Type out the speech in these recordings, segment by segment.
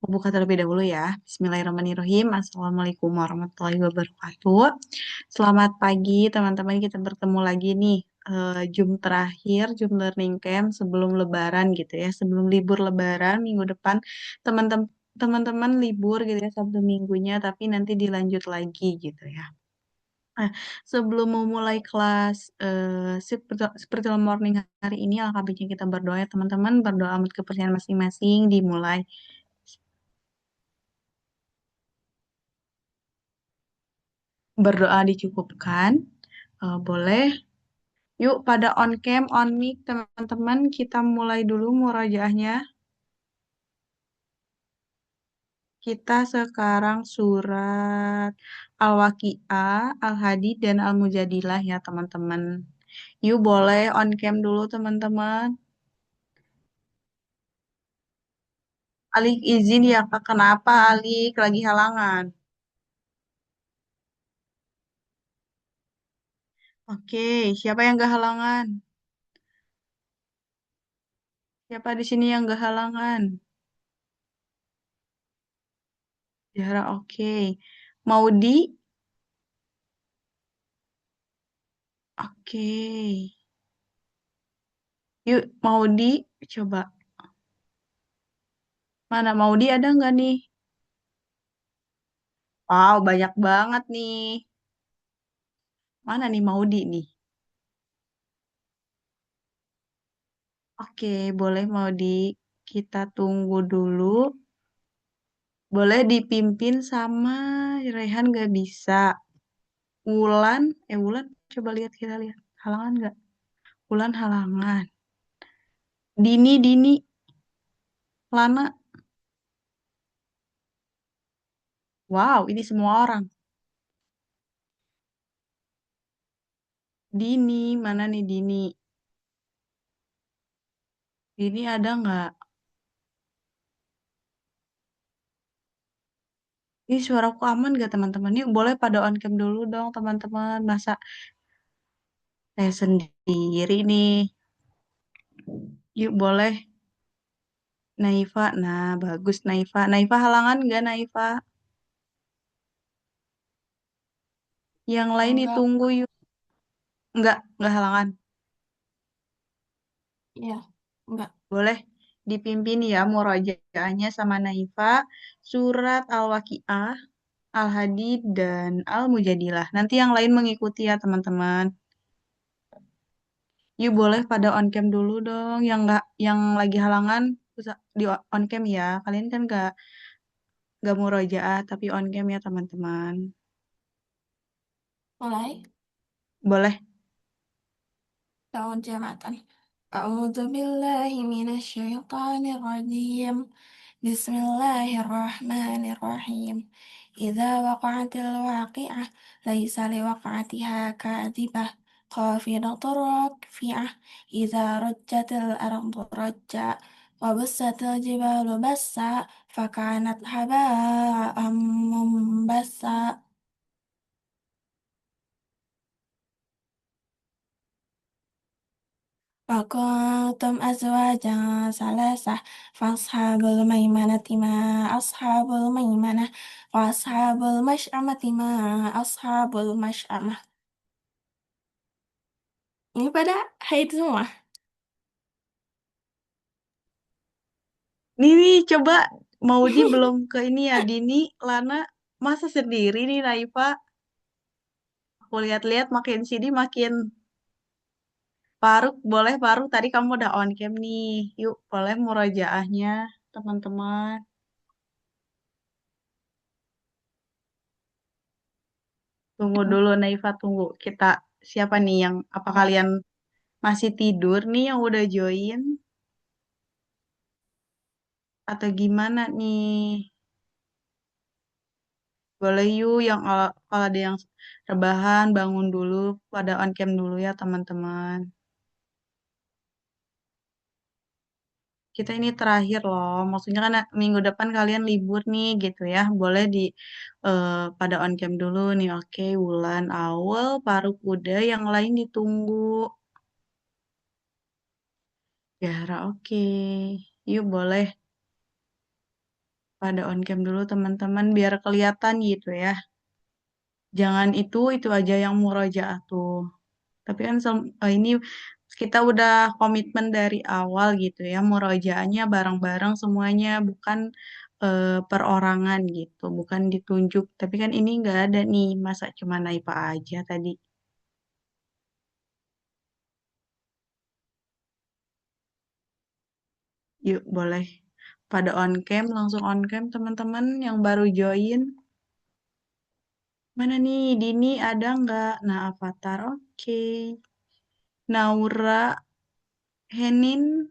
Aku buka terlebih dahulu ya. Bismillahirrahmanirrahim. Assalamualaikum warahmatullahi wabarakatuh. Selamat pagi teman-teman. Kita bertemu lagi nih. Jum terakhir, Jum Learning Camp sebelum Lebaran gitu ya. Sebelum libur Lebaran minggu depan teman-teman libur gitu ya Sabtu minggunya. Tapi nanti dilanjut lagi gitu ya. Nah, sebelum memulai kelas spiritual morning hari ini, alangkah baiknya kita berdoa ya teman-teman. Berdoa menurut kepercayaan masing-masing dimulai. Berdoa dicukupkan. Boleh. Yuk pada on cam, on mic teman-teman, kita mulai dulu murojaahnya. Kita sekarang surat Al-Waqiah, Al-Hadid, dan Al-Mujadilah ya teman-teman. Yuk boleh on cam dulu teman-teman. Alik izin ya Kak, kenapa Alik lagi halangan? Oke, siapa yang gak halangan? Siapa di sini yang gak halangan? Zahra, oke. Maudi, oke. Yuk, Maudi, coba. Mana Maudi ada nggak nih? Wow, banyak banget nih. Mana nih Maudi nih? Oke, boleh Maudi. Kita tunggu dulu. Boleh dipimpin sama Rehan nggak bisa. Wulan, coba lihat kita lihat. Halangan nggak? Wulan halangan. Dini, Lana. Wow, ini semua orang. Dini, mana nih Dini? Dini ada nggak? Ini suaraku aman gak teman-teman? Yuk boleh pada on cam dulu dong teman-teman. Masa saya sendiri nih. Yuk boleh. Naifa, nah bagus Naifa. Naifa halangan nggak Naifa? Yang lain Enggak, ditunggu yuk. Nggak halangan. iya, enggak. Boleh dipimpin ya murojaahnya sama Naifa. Surat Al-Waqiah, Al-Hadid, dan Al-Mujadilah. Nanti yang lain mengikuti ya teman-teman. Yuk boleh pada on cam dulu dong. Yang lagi halangan di on cam ya. Kalian kan nggak murojaah tapi on cam ya teman-teman. Mulai Boleh. tahun jamaatan. A'udzu billahi minasyaitonir rajim. Bismillahirrahmanirrahim. Idza waqa'atil waqi'ah laisa liwaqa'atiha kadhibah khafidatur rafi'ah idza rujjatil ardu rajja wa bussatil jibalu bassa fakanat haba'an mumbassa. وكنتم أزواجا ثلاثة فأصحاب الميمنة ما أصحاب الميمنة وأصحاب المشأمة ما أصحاب المشأمة. Ini pada haid semua. Nih, coba Maudi belum ke ini ya, Dini, Lana, masa sendiri nih Naifa? Aku lihat-lihat makin sini makin Faruk, boleh Faruk, tadi kamu udah on cam nih. Yuk, boleh murojaahnya, teman-teman. Tunggu dulu Naifa, tunggu. Siapa nih apa kalian masih tidur nih yang udah join? Atau gimana nih? Boleh yuk, kalau ada yang rebahan, bangun dulu, pada on cam dulu ya teman-teman. Kita ini terakhir loh. Maksudnya kan minggu depan kalian libur nih gitu ya. Boleh pada on cam dulu nih. Oke, Wulan awal, Paruk udah, yang lain ditunggu. Yara oke. Yuk boleh. pada on cam dulu teman-teman biar kelihatan gitu ya. Jangan itu aja yang murojaah tuh. Tapi kan ini kita udah komitmen dari awal gitu ya, murojaahnya bareng-bareng semuanya, bukan perorangan gitu, bukan ditunjuk. Tapi kan ini nggak ada nih, masa cuma Naipa aja tadi. Yuk, boleh. Pada on cam, langsung on cam teman-teman yang baru join. Mana nih, Dini ada nggak? Nah, avatar, oke. Naura, Henin,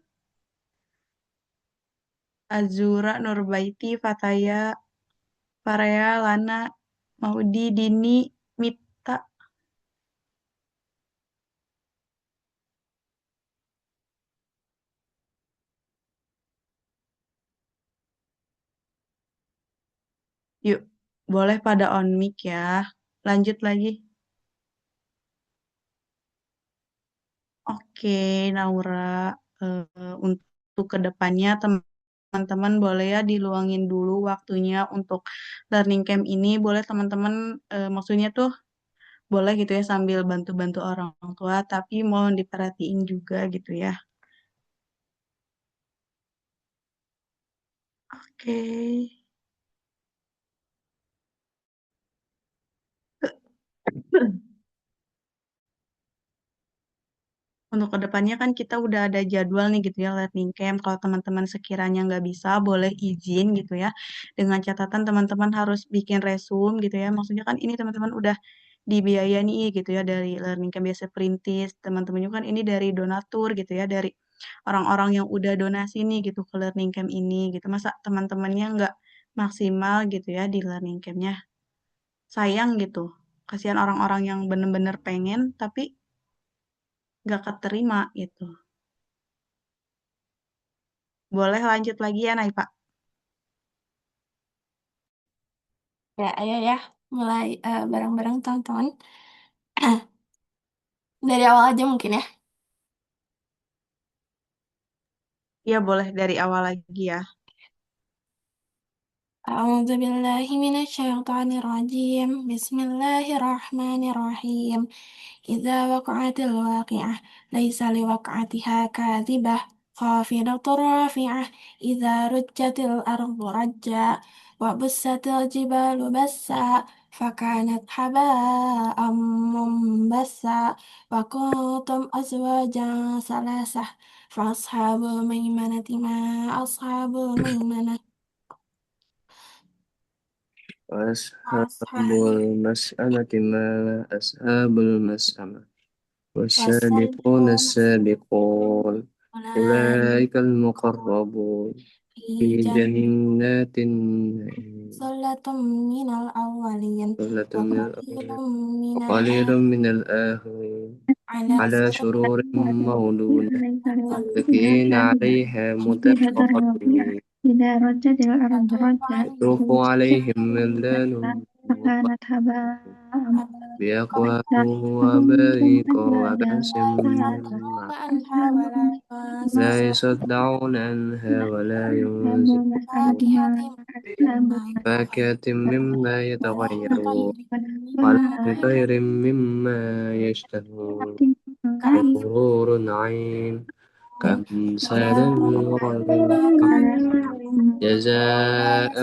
Azura, Nurbaiti, Fataya, Farea, Lana, Maudi, Dini, Mita. Yuk, boleh pada on mic ya. Lanjut lagi. Oke, Naura. Untuk kedepannya teman-teman boleh ya diluangin dulu waktunya untuk learning camp ini. Boleh teman-teman, maksudnya tuh boleh gitu ya sambil bantu-bantu orang tua, tapi mohon diperhatiin juga gitu ya. Oke. Untuk kedepannya kan kita udah ada jadwal nih gitu ya learning camp. Kalau teman-teman sekiranya nggak bisa, boleh izin gitu ya. Dengan catatan teman-teman harus bikin resume gitu ya. Maksudnya kan ini teman-teman udah dibiayai nih gitu ya dari learning camp biasa perintis. Teman-teman juga kan ini dari donatur gitu ya. Dari orang-orang yang udah donasi nih gitu ke learning camp ini gitu. Masa teman-temannya nggak maksimal gitu ya di learning campnya. Sayang gitu. Kasihan orang-orang yang bener-bener pengen tapi nggak keterima gitu. Boleh lanjut lagi ya, Naipa. Ya, ayo ya, mulai bareng-bareng teman-teman. Dari awal aja mungkin ya. Iya, boleh dari awal lagi ya. أعوذ بالله من الشيطان الرجيم بسم الله الرحمن الرحيم إذا وقعت الواقعة ليس لوقعتها كاذبة خافضة رافعة إذا رجت الأرض رجا وبست الجبال بسا فكانت هباء منبثا وكنتم أزواجا ثلاثة فأصحاب الميمنة ما أصحاب الميمنة وأصحاب أصحاب المشأمة ما أصحاب المشأمة والسابقون والسابقون السابقون أولئك أولئك المقربون في في جنة جنات النعيم ثلة من الأولين ثلة من وقليل الأولين من وقليل الآخرين من الآخرين على على سرر سرور موضونة متكئين متقابلين عليها متقابلين إذا رجت الأرض يطوف رجا يطوف عليهم عليهم بسا ولدان فكانت هباء بأكواب منبثا وكنتم وأباريق أزواجا وكأس لا من يدعون معين عنها أصحاب ولا لا ينزفون يصدعون عنها ولا أصحاب ينزفون المشأمة فاكهة ما أصحاب مما فاكهة مما ولحم يتغيرون طير ولحم مما طير مما يشتهون كأن وحور عين كأمثال الورد ما الكريم كانوا جزاء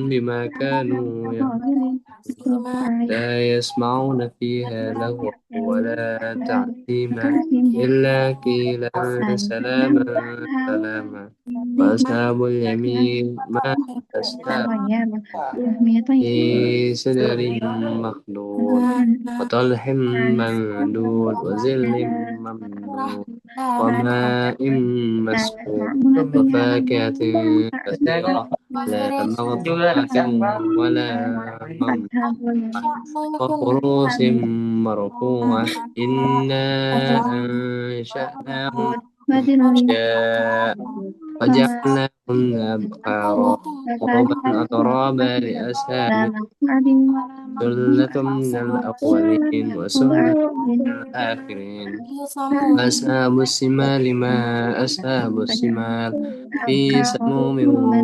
بما كانوا يعملون عظيما لا يسمعون فيها لغوا ولا تعثيما كاسم إلا قيلا سلاما سلاما وأصحاب اليمين ما أصحاب غيابة وهم طيب في سدر مخضود وطلح ممدود وظل ممدود وماء لا مسكوب يسمعون فيها لغوا وفاكهة كثيرة لا وفرش مقطوعة ولا أصحاب ممنوعة اليمين وفروش أصحاب مرفوعة إنا أنشأناهن بدر إنشاء وما وجعلناهن أبكارا عربا أترابا لأسامي ثلة من الأولين وسلة من الآخرين أصحاب الشمال ما أصحاب الشمال في سموم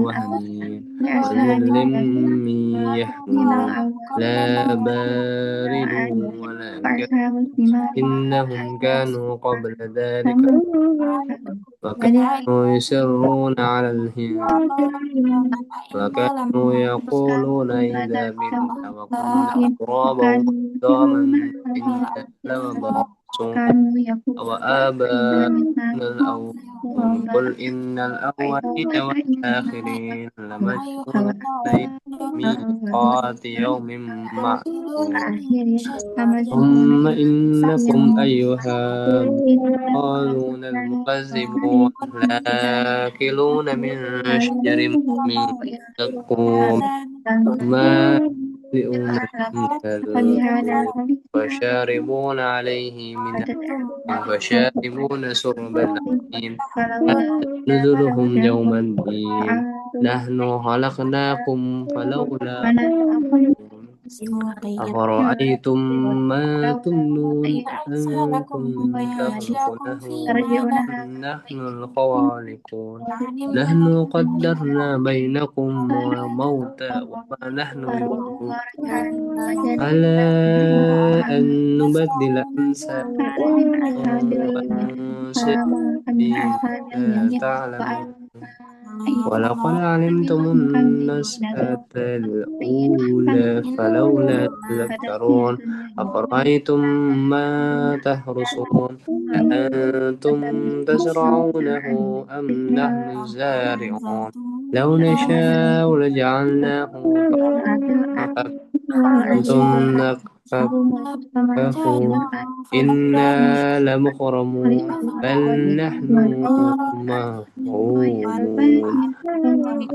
وحميم وظل من يحموم لا بارد ولا كريم إنهم كانوا قبل ذلك وكانوا يصرون على الهند وكانوا يقولون إذا متنا وكنا ترابا وعظاما إنا لمبعوثون وآباؤنا الأولون قل إن الأولين والآخرين لمجموعون إلى ميقات يوم معلوم ثم إنكم أيها الضالون المكذبون لآكلون من شجر من زقوم مالئون منه البطون فشاربون عليه من الحميم فشاربون شرب الحميم هذا نزلهم يوم الدين نحن خلقناكم فلولا تصدقون أفرأيتم ما تمنون أنتم تخلقونه أم نحن الخالقون نحن قدرنا بينكم الموت وما نحن بمسبوقين على أن نبدل أمثالكم وننشئكم فيما لا تعلمون ولقد علمتم النشأة الأولى فلولا تذكرون أفرأيتم ما تحرثون أأنتم تزرعونه أم نحن الزارعون لو نشاء لجعلناه حقا أنتم فكفوا إنا لمغرمون بل نحن محرومون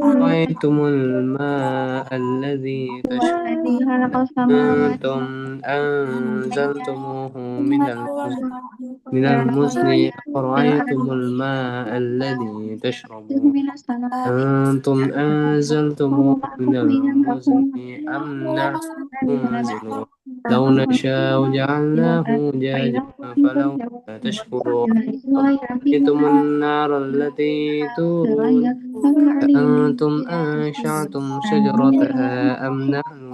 أرأيتم الماء الذي تشربون أنتم أنزلتموه من المزن أرأيتم الماء الذي تشربون أنتم أنزلتموه من المزن أم نحن المنزلون لو نشاء جعلناه جاجا فلولا تشكرون أفرأيتم النار التي تورون أأنتم أنشأتم شجرتها أم نحن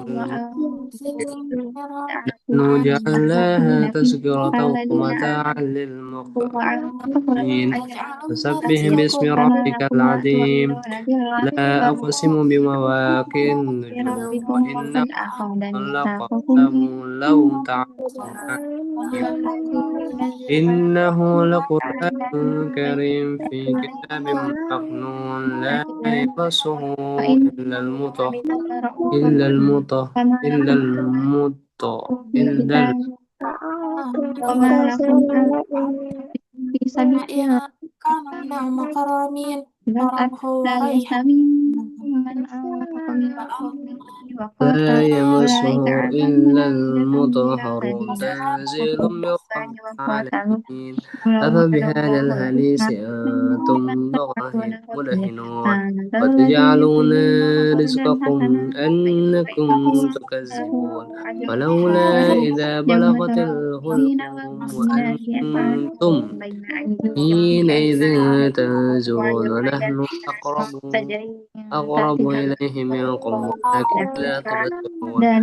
نحن جعلناها تذكرة ومتاعا للمقوين فسبح باسم ربك العظيم لا أقسم بمواقع النجوم وإنه لقسم لو تعلمون إنه لقرآن كريم في كتاب مكنون لا يمسه إلا المطهرون إلا المطهر إلا المطهر إلا كان من المكرمين فربه غير لا يمسه إلا المطهرون تنزيل من رب العالمين أفبهذا الحديث أنتم مدهنون وتجعلون رزقكم أنكم تكذبون ولولا إذا بلغت الحلقوم وأنتم حينئذ تنظرون ونحن أقرب إليه منكم ولكن لا تبصرون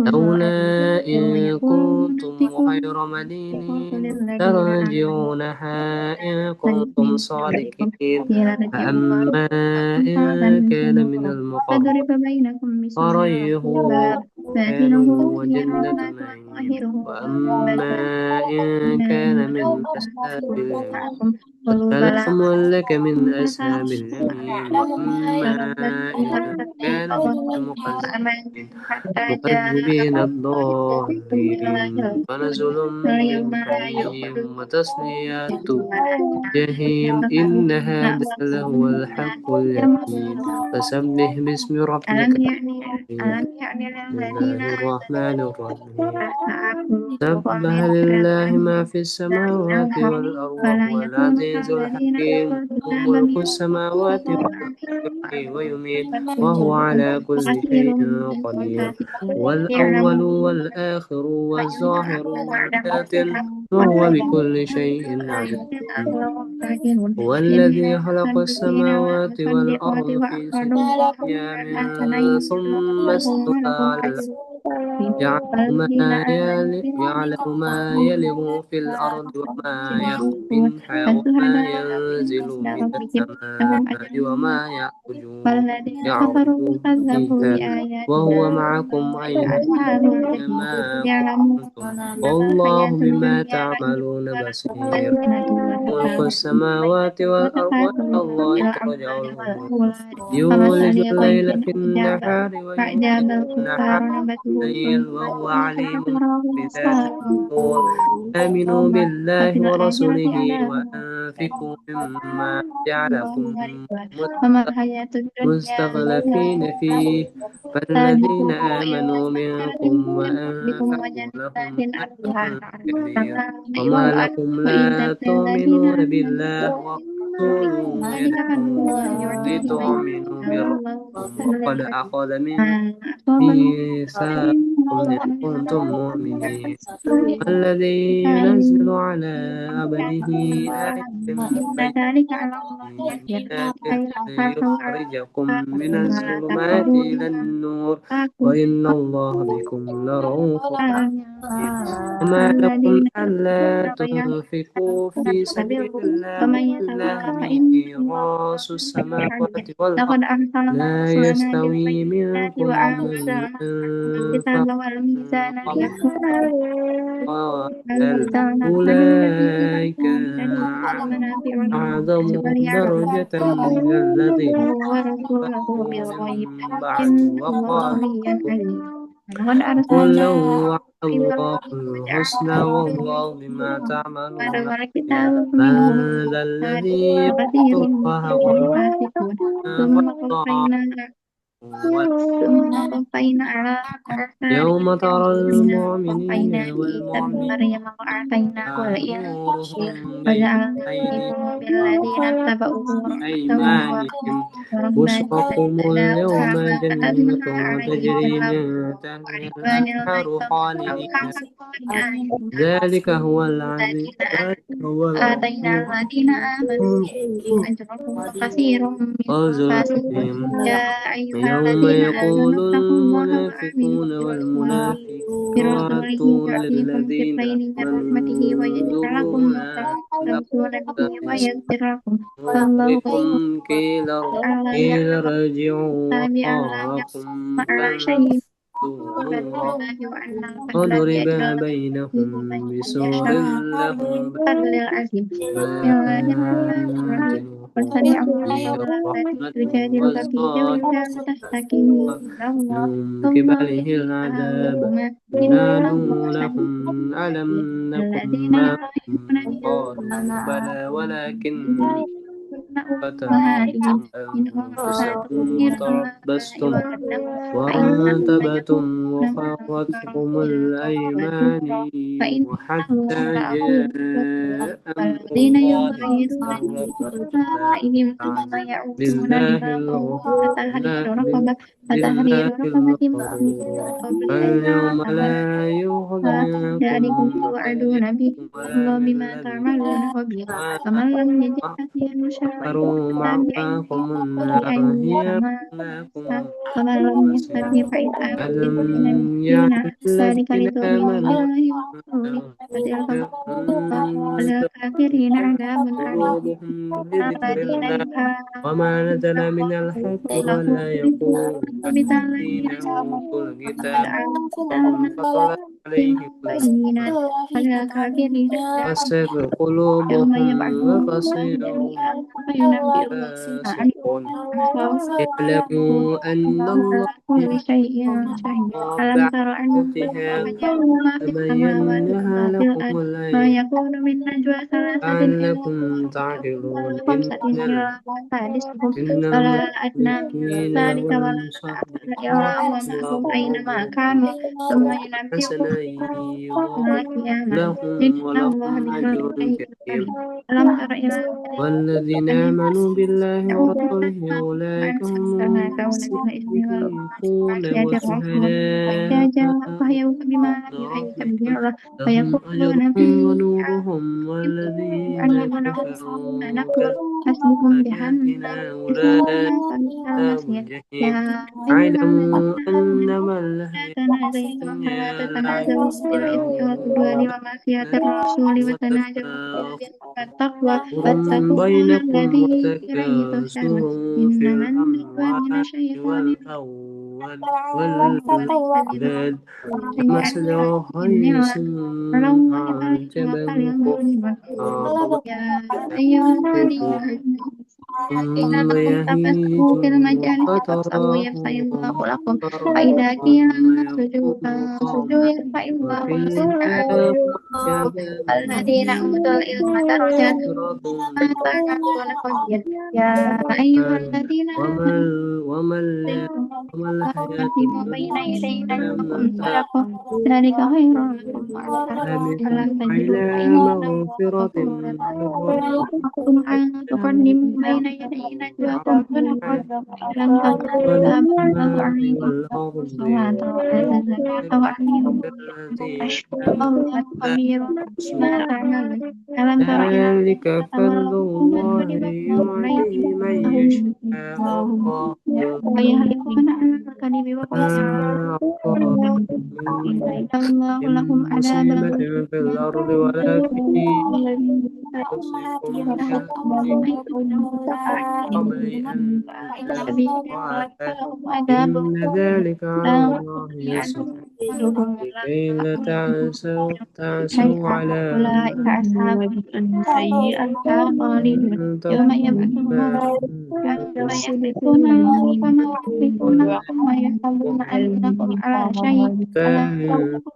لولا إن كنتم غير مدينين ترجعونها إن كنتم صادقين فأما إن كان من المقربين فريه حلال وجنة نعيم وأما إن كان من أصحاب اليمين فسلام لك من أصحاب اليمين وأما إن كان من المكذبين الضالين فنزل من حميم وتصلية جحيم إن هذا لهو الحق اليقين فسبح باسم ربك العظيم بسم الله الرحمن الرحيم سبح لله ما في السماوات والأرض وهو العزيز الحكيم له ملك السماوات والأرض يحيي ويميت وهو على كل شيء قدير هو الأول والآخر والظاهر والباطن وهو بكل شيء عليم هو الذي خلق السماوات والأرض في 6 أيام ثم استوى على العرش يعلم ما يلج في الأرض وما يخرج منها وما ينزل من السماء وما يعرج فيها وهو معكم أينما كنتم والله بما تعملون بصير ملك السماوات والأرض وإلى الله ترجع الأمور يولج الليل في النهار ويولج النهار في الليل وهو عليم بذات الصدور آمنوا بالله ورسوله وأنفقوا مما جعلكم مستخلفين فيه فالذين آمنوا منكم وأنفقوا لهم أجر كبير وما لكم لا تؤمنون بالله ورسوله يدعوكم لتؤمنوا بربكم وقد أخذ ميثاقكم إن كنتم مؤمنين الذي ينزل على عبده آية بينات ليخرجكم من الظلمات إلى النور وإن الله بكم لرؤوف رحيم وما لكم ألا تنفقوا في سبيل الله ولله ميراث السماوات والأرض لا يستوي منكم من أنفق من قبل وقاتل أولئك أعظم درجة من الذين أنفقوا من بعد قل لو وعد الله الحسنى والله بما تعملون خبير من ذا الذي يقرض الله قرضا يوم ترى المؤمنين والمؤمنات نورهم بين أيمانهم بشركم اليوم جنة تجري من تحتها الأنهار خالدين ذلك هو العزيز العظيم يوم يقول المنافقون والمنافقات للذين آمنوا انظرونا نغركم قيل ارجعوا وراءكم فالتمسوا نورا وضرب بينهم بسور له باب فيه رحمة من قبله العذاب ينادونهم ألم نكن معكم قالوا بلى ولكن فتنتم أنفسكم وتربصتم وارتبتم وخافتكم الأيمان حتى جاء أمر الله لله الغفور فاليوم لا يؤخذ منكم فدية ولا من الذين كفروا معكم النار هي مولاكم المصير ألم يعن الذين آمنوا قلوبهم لذكر الله وما نزل من الحق ولا يقول الذين أوتوا الكتاب وهم فصل عليهم قست قلوبهم وقصير فاسقون اعلموا أن الله بعد موتها تبينها لكم الآيات لعلكم تعقلون إن المشركين والمصدقين ثم ينبئهم حسنة يوم يضاعف القيامة لهم إن الله ولهم بكل أجر شيء كريم. ألم تر إلى والذين الذين آمنوا بالله ورسوله أولئك هم أرسلنا كون الإثم الصديقون والمعصية الرسول فإذا والشهداء جاء فحيوك بما عند لم يحيك به ربهم الله لهم فيقولون أجرهم في ونورهم والذين يعلمونه كفروا نقول كذبوا حسبهم جهنم بآياتنا أولئك يصلونها فبئس أصحاب المصير الجحيم يا أيها اعلموا الذين آمنوا أنما لا الحياة تنازعوا ولا الدنيا لعب تتنازعوا بالإثم والعدوان ولهو ومعصية الرسول ونفس وتناجوا وتفاخر بالتقوى واتقوا الله بينكم الذي إليه تحشرون وتكاثر في إنما النجوى من الأموال الشيطان والأولاد كمثل غيث أعجب الكفار يا أيها الذين نباته آمنوا قيل ثم لكم يهيج تفسحوا في المجالس فافسحوا فتراه يفسح الله لكم مصفرا وإذا قيل ثم انصتوا يكون فانصتوا حاما يرفع الله وفي الذين الآخرة آمنوا عذاب الذين أوتوا العلم درجات مغفرة ما تعملون خبير يا أيها الذين وما آمنوا ال- وما ال- عليكم وما الحياة وقدموا بين يدي الدنيا نجواكم متاع صدقة ذلك خير لكم وأطهر سابقوا ألا تجدوا إلى فإن الله مغفرة غفور من ربكم رحيم أن تقدموا بين يدي نجواكم صدقة لم تفعلوا تاب الله والسماء عليكم والأرض والصلاة وآتى الزكاة وأطيعوا التي الله خبير بما تعملون ألم تر إلى الذين ذلك كتب فضل ربهم الله الكلمة يعطيه من يشاء والله ويهلكون على الكذب وهم ما أصاب من الله لهم عذابا مصيبة في الأرض ولا في أنفسكم كمثل قبل أن تبرأها ولهم عذاب إن ذلك على لا الله يسير لهم لكي لا حيث تعسوا على أولئك ما أصحاب سيئة خالدون يوم يبعثهم فيحلفون له كما يحلفون لكم ويحسبون أنكم على شيء ألا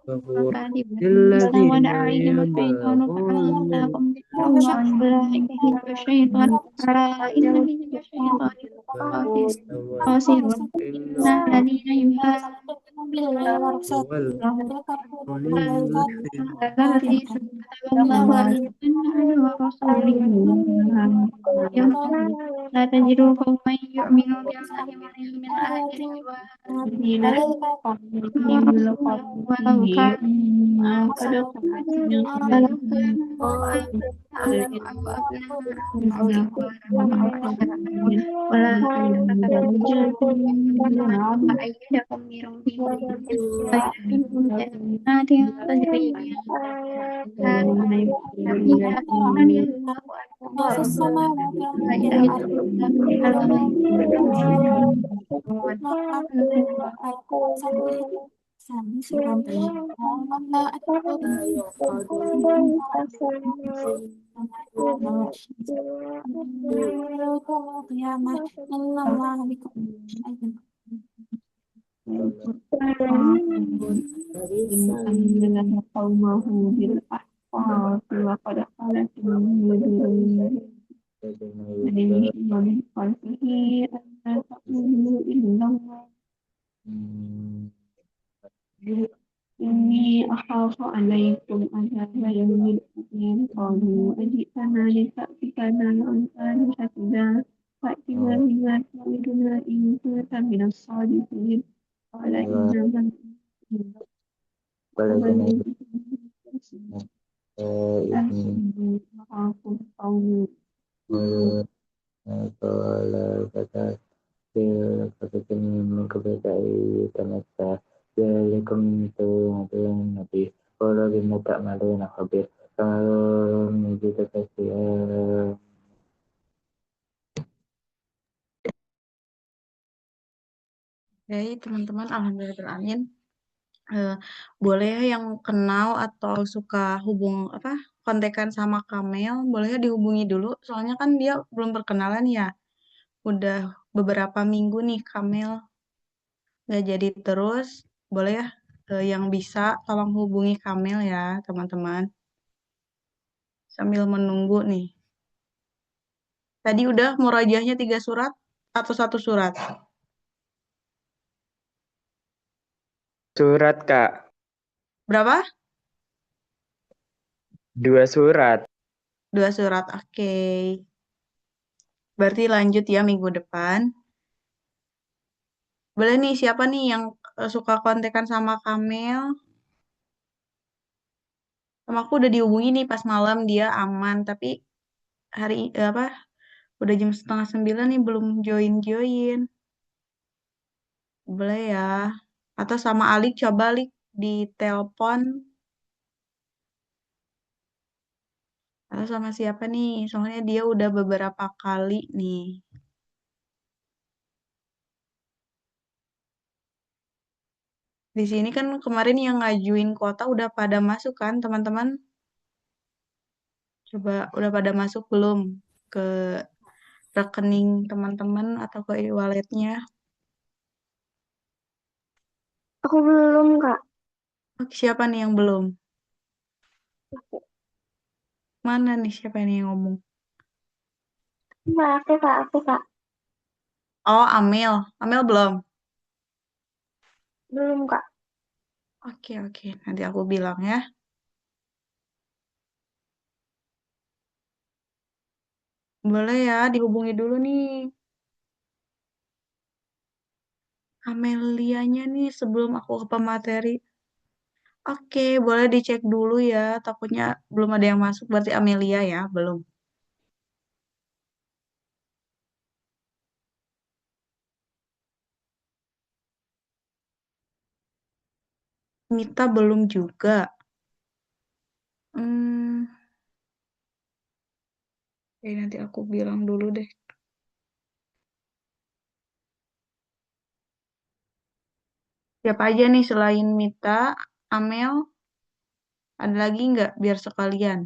فهو كاذبون استود للذين عليهم الشيطان يبغون فأنساهم ذكر الله أولئك حزب الشيطان ألا إن حزب الشيطان هم الخاسرون إن الذين هو الغني الحميد الذي كتب الله أن أنا ورسوله يوم لا تجد قوما يؤمنون بالله واليوم الآخر والذين ولو كانوا آباءهم أو أبناءهم أو إخوانهم أو عشيرتهم ولا تتبعوا وأيدكم بربهم ويدخلهم جنات تجري من تحتها رضي الله عنهم وإليه إن أنزل قومه بالأحقاف وقد خلت من نذير عليه ومن خلفه ألا تقولوا إلا الله إني أخاف عليكم عذاب يوم أليم قالوا أجئتنا لتأفكنا عن آلهتنا فأتنا بما تعدنا إن كنت من الصادقين قال إنما أخاف قوم قال فتاة من قبل أن يتمتع ذلكم توعدون به قال بما تعملون خبير قالوا لم نجدك شيئا Oke, teman-teman, alhamdulillah. Boleh ya yang kenal atau suka kontekan sama Kamel, boleh ya dihubungi dulu. Soalnya kan dia belum perkenalan ya. Udah beberapa minggu nih Kamel nggak jadi terus. Boleh ya yang bisa tolong hubungi Kamel ya teman-teman. Sambil menunggu nih. Tadi udah murojaahnya 3 surat atau 1 surat? surat, Kak. Berapa? 2 surat. 2 surat. Oke. Berarti lanjut ya minggu depan. Boleh nih, siapa nih yang suka kontekan sama Kamel? Sama aku udah dihubungi nih pas malam, dia aman. Tapi hari apa? Udah jam setengah 9 nih belum join. Boleh ya. Atau sama Alik, coba Alik di telepon. Atau sama siapa nih? Soalnya dia udah beberapa kali nih. Di sini kan kemarin yang ngajuin kuota udah pada masuk kan, teman-teman? Coba udah pada masuk belum ke rekening teman-teman atau ke e-walletnya? Aku belum, Kak. Oke, siapa nih yang belum? Mana nih siapa nih yang ngomong? Mbak, aku, Kak. Oh, Amel. Amel belum? Belum, Kak. Oke. Nanti aku bilang ya. Boleh ya, dihubungi dulu nih. Amelianya nih sebelum aku ke pemateri. Oke, boleh dicek dulu ya. Takutnya belum ada yang masuk, berarti Amelia ya, belum. Mita belum juga. Hmm, nanti aku bilang dulu deh. Siapa aja nih selain Mita, Amel, ada lagi nggak biar sekalian?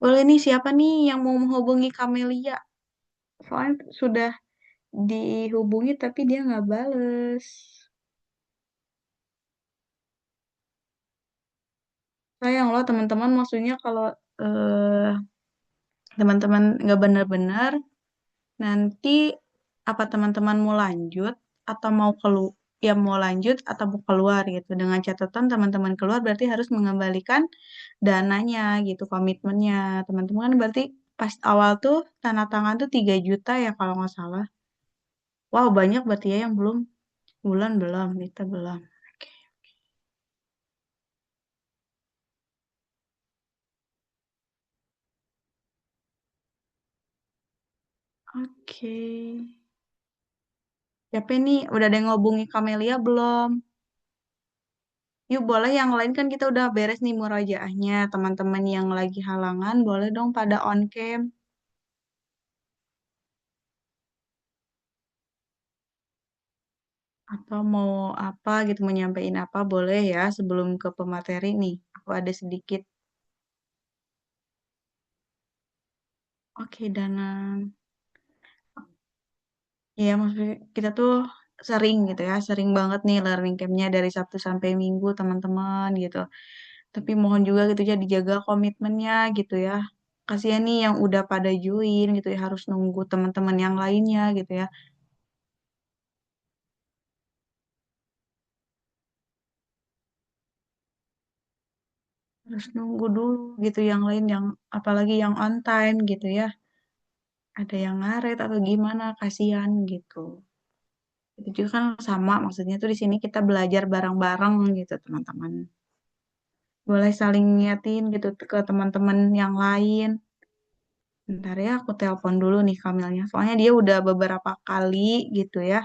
Boleh nih, siapa nih yang mau menghubungi Kamelia? Soalnya sudah dihubungi tapi dia nggak bales. Sayang loh teman-teman, maksudnya kalau eh, teman-teman nggak benar-benar, nanti apa teman-teman mau lanjut atau mau ya mau lanjut atau mau keluar gitu. Dengan catatan teman-teman keluar berarti harus mengembalikan dananya gitu, komitmennya. Teman-teman kan berarti pas awal tuh tanda tangan tuh 3 juta ya kalau nggak salah. Wow, banyak berarti ya yang belum. Bulan belum, kita belum. Oke. Oke. Siapa nih? Udah ada yang ngobungi Kamelia belum? Yuk boleh yang lain kan kita udah beres nih murojaahnya. Teman-teman yang lagi halangan boleh dong pada on cam. Atau mau apa gitu, mau nyampein apa boleh ya sebelum ke pemateri nih. Aku ada sedikit. Oke, Dana. Ya, maksudnya kita tuh sering gitu ya, sering banget nih learning campnya dari Sabtu sampai Minggu teman-teman gitu. Tapi mohon juga gitu ya dijaga komitmennya gitu ya. Kasihan nih yang udah pada join gitu ya, harus nunggu teman-teman yang lainnya gitu ya. Harus nunggu dulu gitu yang lain yang apalagi yang on time gitu ya. Ada yang ngaret atau gimana, kasihan gitu. Itu juga kan sama maksudnya tuh di sini kita belajar bareng-bareng gitu teman-teman. Boleh saling ngingetin gitu ke teman-teman yang lain. Bentar ya, aku telepon dulu nih Kamilnya. Soalnya dia udah beberapa kali gitu ya.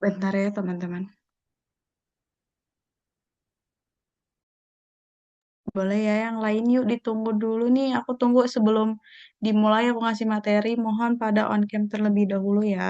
Bentar ya teman-teman. Boleh ya yang lain yuk ditunggu dulu nih. Aku tunggu sebelum dimulai aku ngasih materi. Mohon pada on cam terlebih dahulu ya.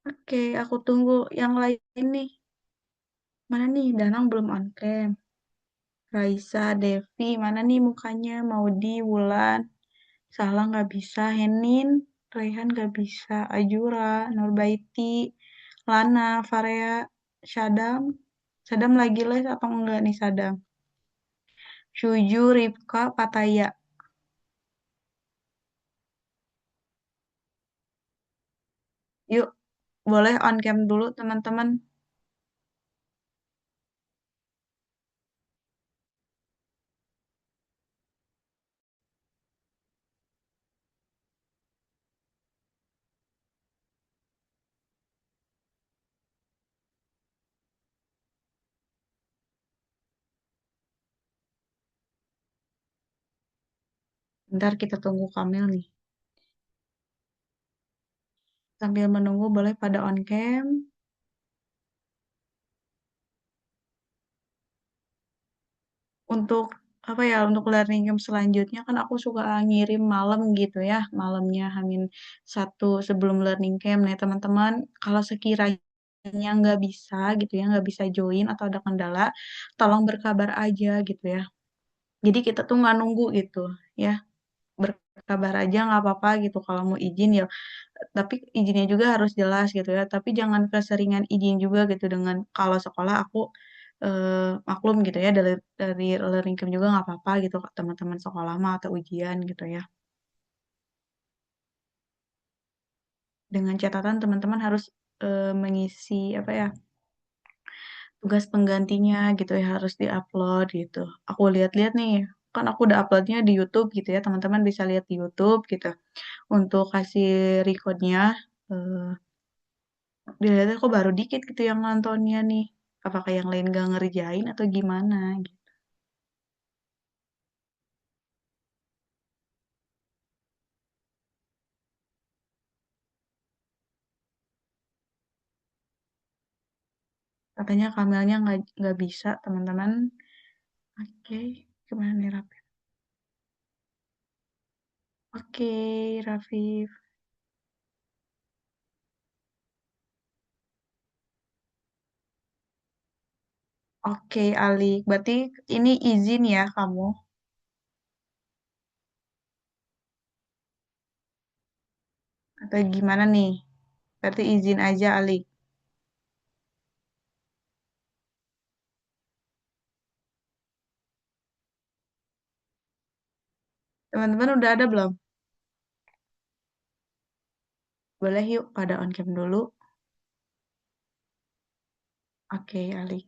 Oke, aku tunggu yang lain nih. Mana nih? Danang belum on cam. Raisa, Devi, mana nih mukanya? Maudi, Wulan, Salah nggak bisa. Henin, Raihan nggak bisa. Ajura, Nurbaiti, Lana, Farea, Sadam. Sadam lagi les apa enggak nih Sadam? Syuju, Ripka, Pataya. Yuk, boleh on cam dulu teman-teman. Bentar kita tunggu Kamil nih. Sambil menunggu boleh pada on cam. Untuk apa ya, untuk learning camp selanjutnya kan aku suka ngirim malam gitu ya, malamnya Hamin 1 sebelum learning camp. Nih teman-teman, kalau sekiranya nggak bisa gitu ya, nggak bisa join atau ada kendala, tolong berkabar aja gitu ya. Jadi kita tuh nggak nunggu gitu ya, berkabar aja nggak apa-apa gitu. Kalau mau izin ya, tapi izinnya juga harus jelas gitu ya. Tapi jangan keseringan izin juga gitu dengan kalau sekolah aku maklum gitu ya dari learning camp juga nggak apa-apa gitu teman-teman sekolah mah atau ujian gitu ya. Dengan catatan teman-teman harus mengisi apa ya tugas penggantinya gitu ya harus diupload gitu. Aku lihat-lihat nih kan aku udah uploadnya di YouTube gitu ya teman-teman bisa lihat di YouTube gitu. Untuk kasih recordnya eh, dilihatnya kok baru dikit gitu yang nontonnya nih. Apakah yang lain gak ngerjain atau gimana gitu. Katanya Kamelnya nggak bisa teman-teman. Oke, gimana nih Rafif? Oke, Rafif. Oke, Alik. Berarti ini izin ya kamu? Atau gimana nih? Berarti izin aja, Alik. Teman-teman udah ada belum? Boleh yuk pada on cam dulu. Oke, Ali.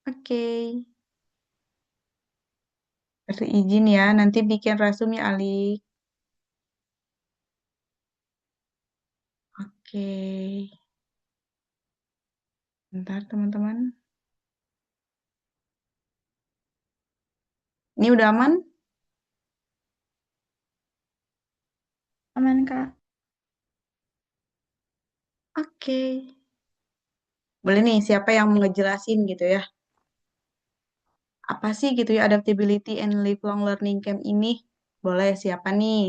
Oke. Kasih izin ya, nanti bikin resume ya, Ali. Oke. Bentar, teman-teman. Ini udah aman? Aman, Kak. Oke. Boleh nih, siapa yang mau ngejelasin gitu ya? Apa sih gitu ya adaptability and lifelong learning camp ini? Boleh, siapa nih?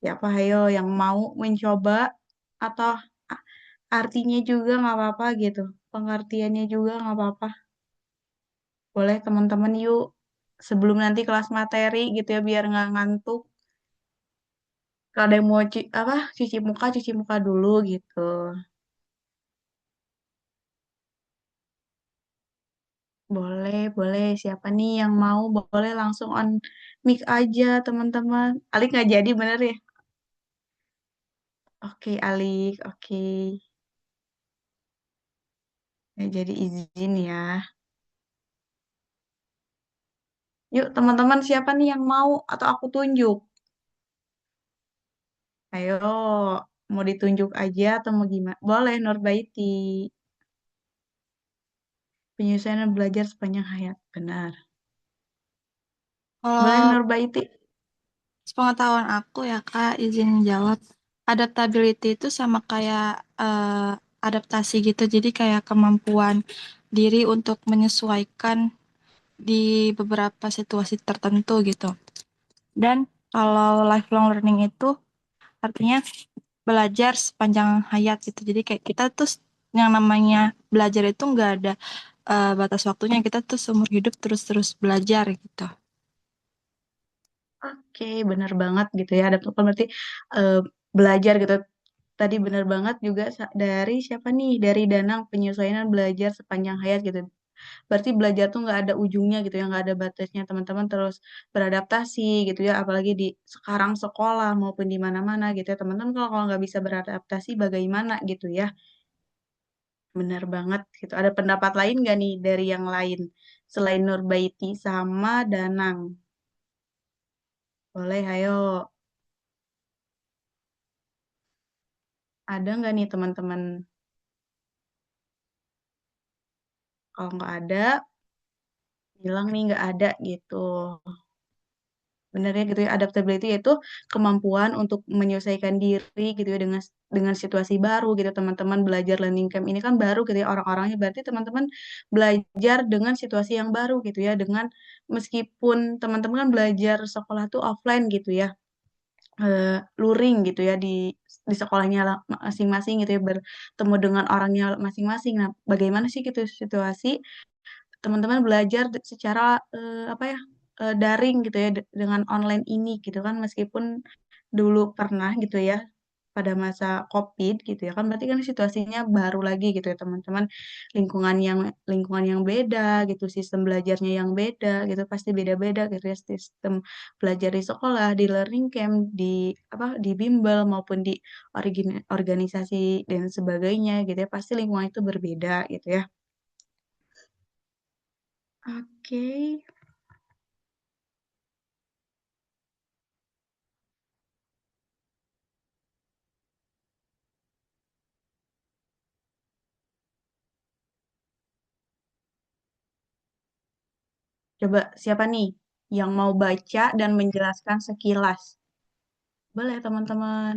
Siapa ayo yang mau mencoba atau a- artinya juga nggak apa-apa gitu. Pengertiannya juga nggak apa-apa. Boleh teman-teman yuk. Sebelum nanti kelas materi gitu ya biar nggak ngantuk. Kalau ada yang mau cuci muka dulu gitu. Boleh, boleh. Siapa nih yang mau? Boleh langsung on mic aja, teman-teman. Alik nggak jadi, bener ya? Oke, Alik. Oke. Ya, jadi izin ya. Yuk, teman-teman siapa nih yang mau atau aku tunjuk? Ayo, mau ditunjuk aja atau mau gimana? Boleh, Nurbaiti. Penyusunan belajar sepanjang hayat. Benar. Boleh, Kalau Nurbaiti. sepengetahuan aku ya Kak, izin jawab. Adaptability itu sama kayak adaptasi gitu. Jadi kayak kemampuan diri untuk menyesuaikan di beberapa situasi tertentu gitu. Dan kalau lifelong learning itu artinya belajar sepanjang hayat gitu. Jadi kayak kita tuh yang namanya belajar itu nggak ada batas waktunya. Kita tuh seumur hidup terus-terus belajar gitu. Oke, benar banget gitu ya. Ada kan berarti eh, belajar gitu. Tadi benar banget juga dari siapa nih? Dari Danang penyesuaian belajar sepanjang hayat gitu. Berarti belajar tuh nggak ada ujungnya gitu ya, nggak ada batasnya. Teman-teman terus beradaptasi gitu ya. Apalagi di sekarang sekolah maupun di mana-mana gitu ya. Teman-teman kalau nggak bisa beradaptasi bagaimana gitu ya. Benar banget gitu. Ada pendapat lain nggak nih dari yang lain selain Nurbaiti sama Danang? Boleh, ayo. Ada nggak nih teman-teman? Kalau nggak ada, bilang nih nggak ada gitu. Benar ya gitu ya, adaptability itu kemampuan untuk menyesuaikan diri gitu ya dengan situasi baru gitu. Teman-teman belajar learning camp ini kan baru gitu ya orang-orangnya. Berarti teman-teman belajar dengan situasi yang baru gitu ya. Dengan meskipun teman-teman kan belajar sekolah tuh offline gitu ya. Luring gitu ya di sekolahnya masing-masing gitu ya bertemu dengan orangnya masing-masing. Nah, bagaimana sih gitu situasi teman-teman belajar secara apa ya daring gitu ya dengan online ini gitu kan meskipun dulu pernah gitu ya pada masa COVID gitu ya kan berarti kan situasinya baru lagi gitu ya teman-teman lingkungan yang beda gitu sistem belajarnya yang beda gitu pasti beda-beda gitu ya sistem belajar di sekolah di learning camp di apa di bimbel maupun di organisasi dan sebagainya gitu ya pasti lingkungan itu berbeda gitu ya. Oke. Coba siapa nih yang mau baca dan menjelaskan sekilas? Boleh teman-teman.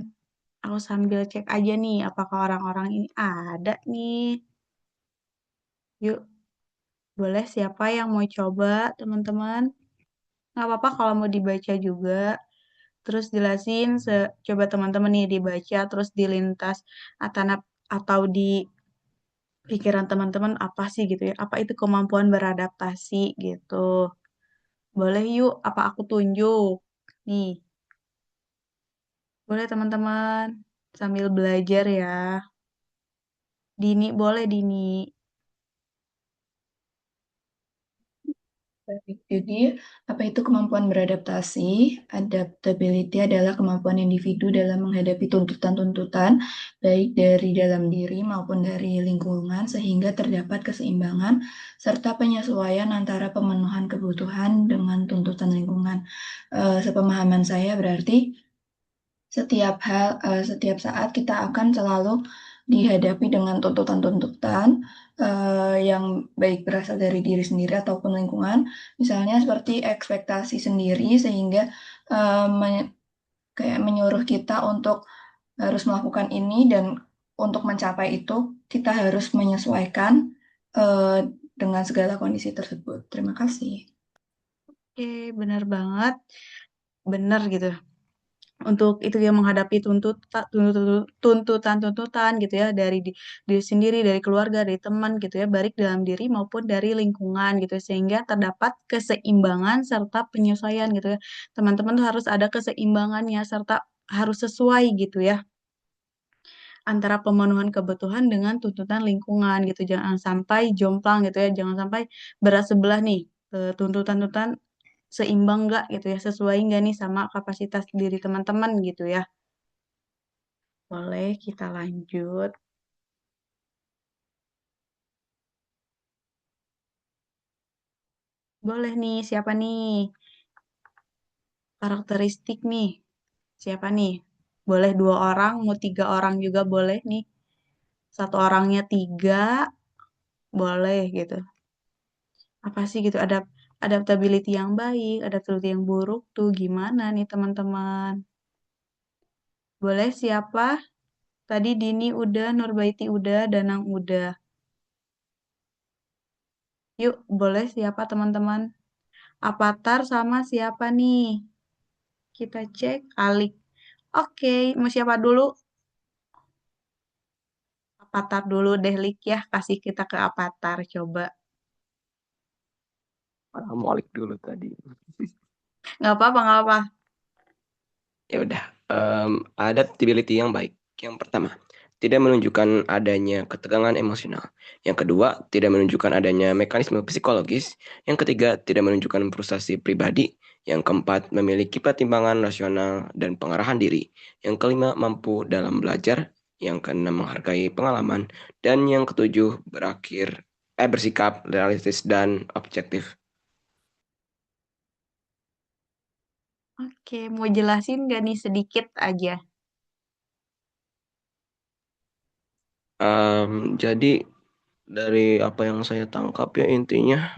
Aku sambil cek aja nih apakah orang-orang ini ada nih. Yuk, boleh siapa yang mau coba teman-teman? Nggak apa-apa kalau mau dibaca juga. Terus jelasin, coba teman-teman nih dibaca, terus dilintas atau di pikiran teman-teman apa sih gitu ya? Apa itu kemampuan beradaptasi gitu? Boleh yuk, apa aku tunjuk? Nih, boleh teman-teman sambil belajar ya. Dini boleh Dini. Baik, jadi apa itu kemampuan beradaptasi? Adaptability adalah kemampuan individu dalam menghadapi tuntutan-tuntutan, baik dari dalam diri maupun dari lingkungan, sehingga terdapat keseimbangan serta penyesuaian antara pemenuhan kebutuhan dengan tuntutan lingkungan. Sepemahaman saya berarti setiap saat kita akan selalu dihadapi dengan tuntutan-tuntutan yang baik berasal dari diri sendiri ataupun lingkungan, misalnya seperti ekspektasi sendiri sehingga kayak menyuruh kita untuk harus melakukan ini dan untuk mencapai itu kita harus menyesuaikan eh, dengan segala kondisi tersebut. Terima kasih. Oke, benar banget. Benar gitu. Untuk itu yang menghadapi tuntutan-tuntutan gitu ya dari diri sendiri, dari keluarga, dari teman gitu ya, baik dalam diri maupun dari lingkungan gitu sehingga terdapat keseimbangan serta penyesuaian gitu ya. Teman-teman tuh harus ada keseimbangannya serta harus sesuai gitu ya antara pemenuhan kebutuhan dengan tuntutan lingkungan gitu. Jangan sampai jomplang gitu ya, jangan sampai berat sebelah nih tuntutan-tuntutan seimbang nggak gitu ya, sesuai nggak nih sama kapasitas diri teman-teman gitu ya. Boleh kita lanjut. Boleh nih, siapa nih? Karakteristik nih. Siapa nih? Boleh 2 orang, mau 3 orang juga boleh nih. 1 orangnya 3, boleh gitu. Apa sih gitu, adaptability yang baik, adaptability yang buruk tuh gimana nih teman-teman? Boleh siapa? Tadi Dini udah, Nurbaiti udah, Danang udah. Yuk, boleh siapa teman-teman? Avatar sama siapa nih? Kita cek Alik. Oke, mau siapa dulu? Avatar dulu deh, Lik ya. Kasih kita ke Avatar, coba. Molik dulu tadi. Nggak apa-apa, nggak apa. Ya udah, adaptability yang baik. Yang pertama, tidak menunjukkan adanya ketegangan emosional. Yang kedua, tidak menunjukkan adanya mekanisme psikologis. Yang ketiga, tidak menunjukkan frustasi pribadi. Yang keempat, memiliki pertimbangan rasional dan pengarahan diri. Yang kelima, mampu dalam belajar. Yang keenam, menghargai pengalaman. Dan yang ketujuh, bersikap realistis dan objektif. Oke, mau jelasin nggak nih sedikit aja? Jadi dari apa yang saya tangkap ya intinya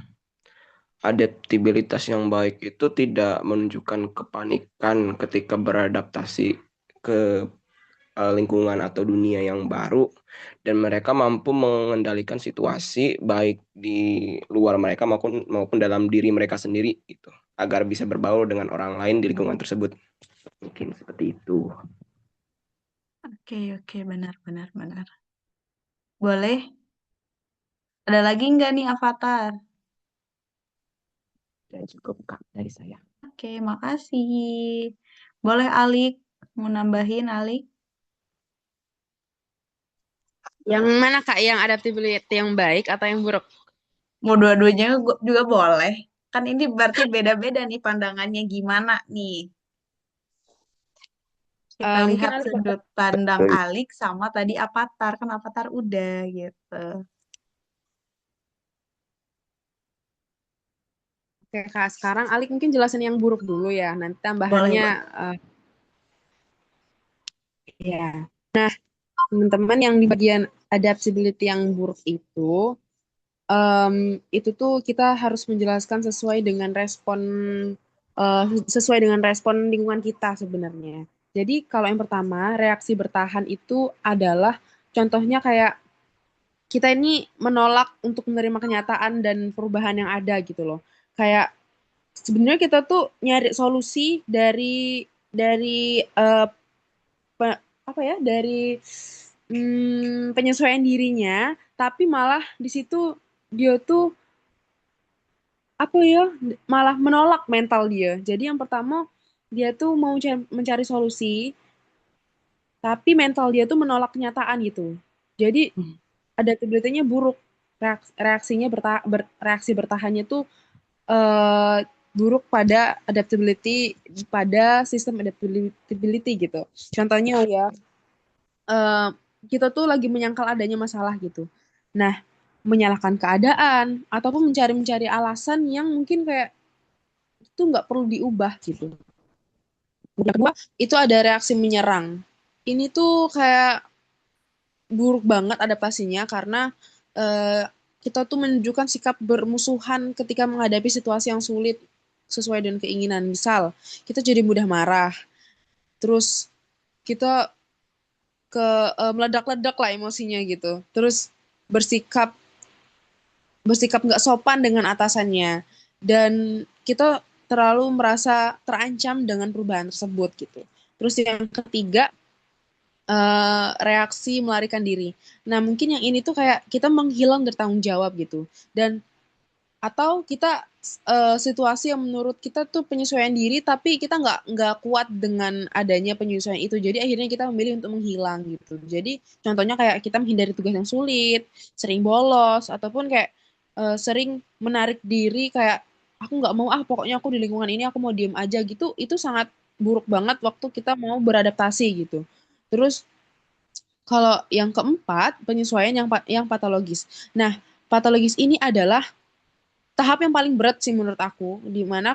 adaptabilitas yang baik itu tidak menunjukkan kepanikan ketika beradaptasi ke lingkungan atau dunia yang baru dan mereka mampu mengendalikan situasi baik di luar mereka maupun dalam diri mereka sendiri gitu agar bisa berbaur dengan orang lain di lingkungan tersebut. Mungkin seperti itu. Oke, oke, benar, benar, benar. Boleh? Ada lagi nggak nih Avatar? Dan cukup Kak dari saya. Oke, makasih. Boleh Alik? Mau nambahin Alik? Yang mana Kak? Yang adaptability yang baik atau yang buruk? Mau dua-duanya juga boleh. Kan ini berarti beda-beda nih pandangannya gimana nih. Kita Mungkin lihat ada sudut pandang Alik sama tadi Avatar. Kan Avatar udah gitu. Oke Kak, sekarang Alik mungkin jelasin yang buruk dulu ya. Nanti Boleh, tambahannya boleh. ya. Nah, teman-teman yang di bagian adaptability yang buruk itu tuh kita harus menjelaskan sesuai dengan respon lingkungan kita sebenarnya. Jadi kalau yang pertama, reaksi bertahan itu adalah contohnya kayak kita ini menolak untuk menerima kenyataan dan perubahan yang ada gitu loh. Kayak sebenarnya kita tuh nyari solusi dari apa ya dari penyesuaian dirinya, tapi malah di situ dia tuh apa ya malah menolak mental dia. Jadi yang pertama dia tuh mau mencari solusi, tapi mental dia tuh menolak kenyataan gitu. Jadi adaptability-nya buruk. Reaksi bertahannya tuh eh, buruk pada adaptability, pada sistem adaptability gitu. Contohnya ya, eh, kita tuh lagi menyangkal adanya masalah gitu. Nah, menyalahkan keadaan ataupun mencari-mencari alasan yang mungkin kayak itu nggak perlu diubah gitu. Yang kedua, itu ada reaksi menyerang. Ini tuh kayak buruk banget adaptasinya karena eh, kita tuh menunjukkan sikap bermusuhan ketika menghadapi situasi yang sulit sesuai dengan keinginan. Misal, kita jadi mudah marah, terus kita ke meledak-ledak lah emosinya gitu. Terus bersikap bersikap nggak sopan dengan atasannya dan kita terlalu merasa terancam dengan perubahan tersebut gitu. Terus yang ketiga, reaksi melarikan diri. Nah, mungkin yang ini tuh kayak kita menghilang dari tanggung jawab gitu. Dan atau kita situasi yang menurut kita tuh penyesuaian diri tapi kita nggak kuat dengan adanya penyesuaian itu. Jadi akhirnya kita memilih untuk menghilang gitu. Jadi contohnya kayak kita menghindari tugas yang sulit, sering bolos ataupun kayak sering menarik diri kayak aku nggak mau pokoknya aku di lingkungan ini aku mau diem aja gitu. Itu sangat buruk banget waktu kita mau beradaptasi gitu. Terus kalau yang keempat, penyesuaian yang patologis. Nah, patologis ini adalah tahap yang paling berat sih menurut aku, di mana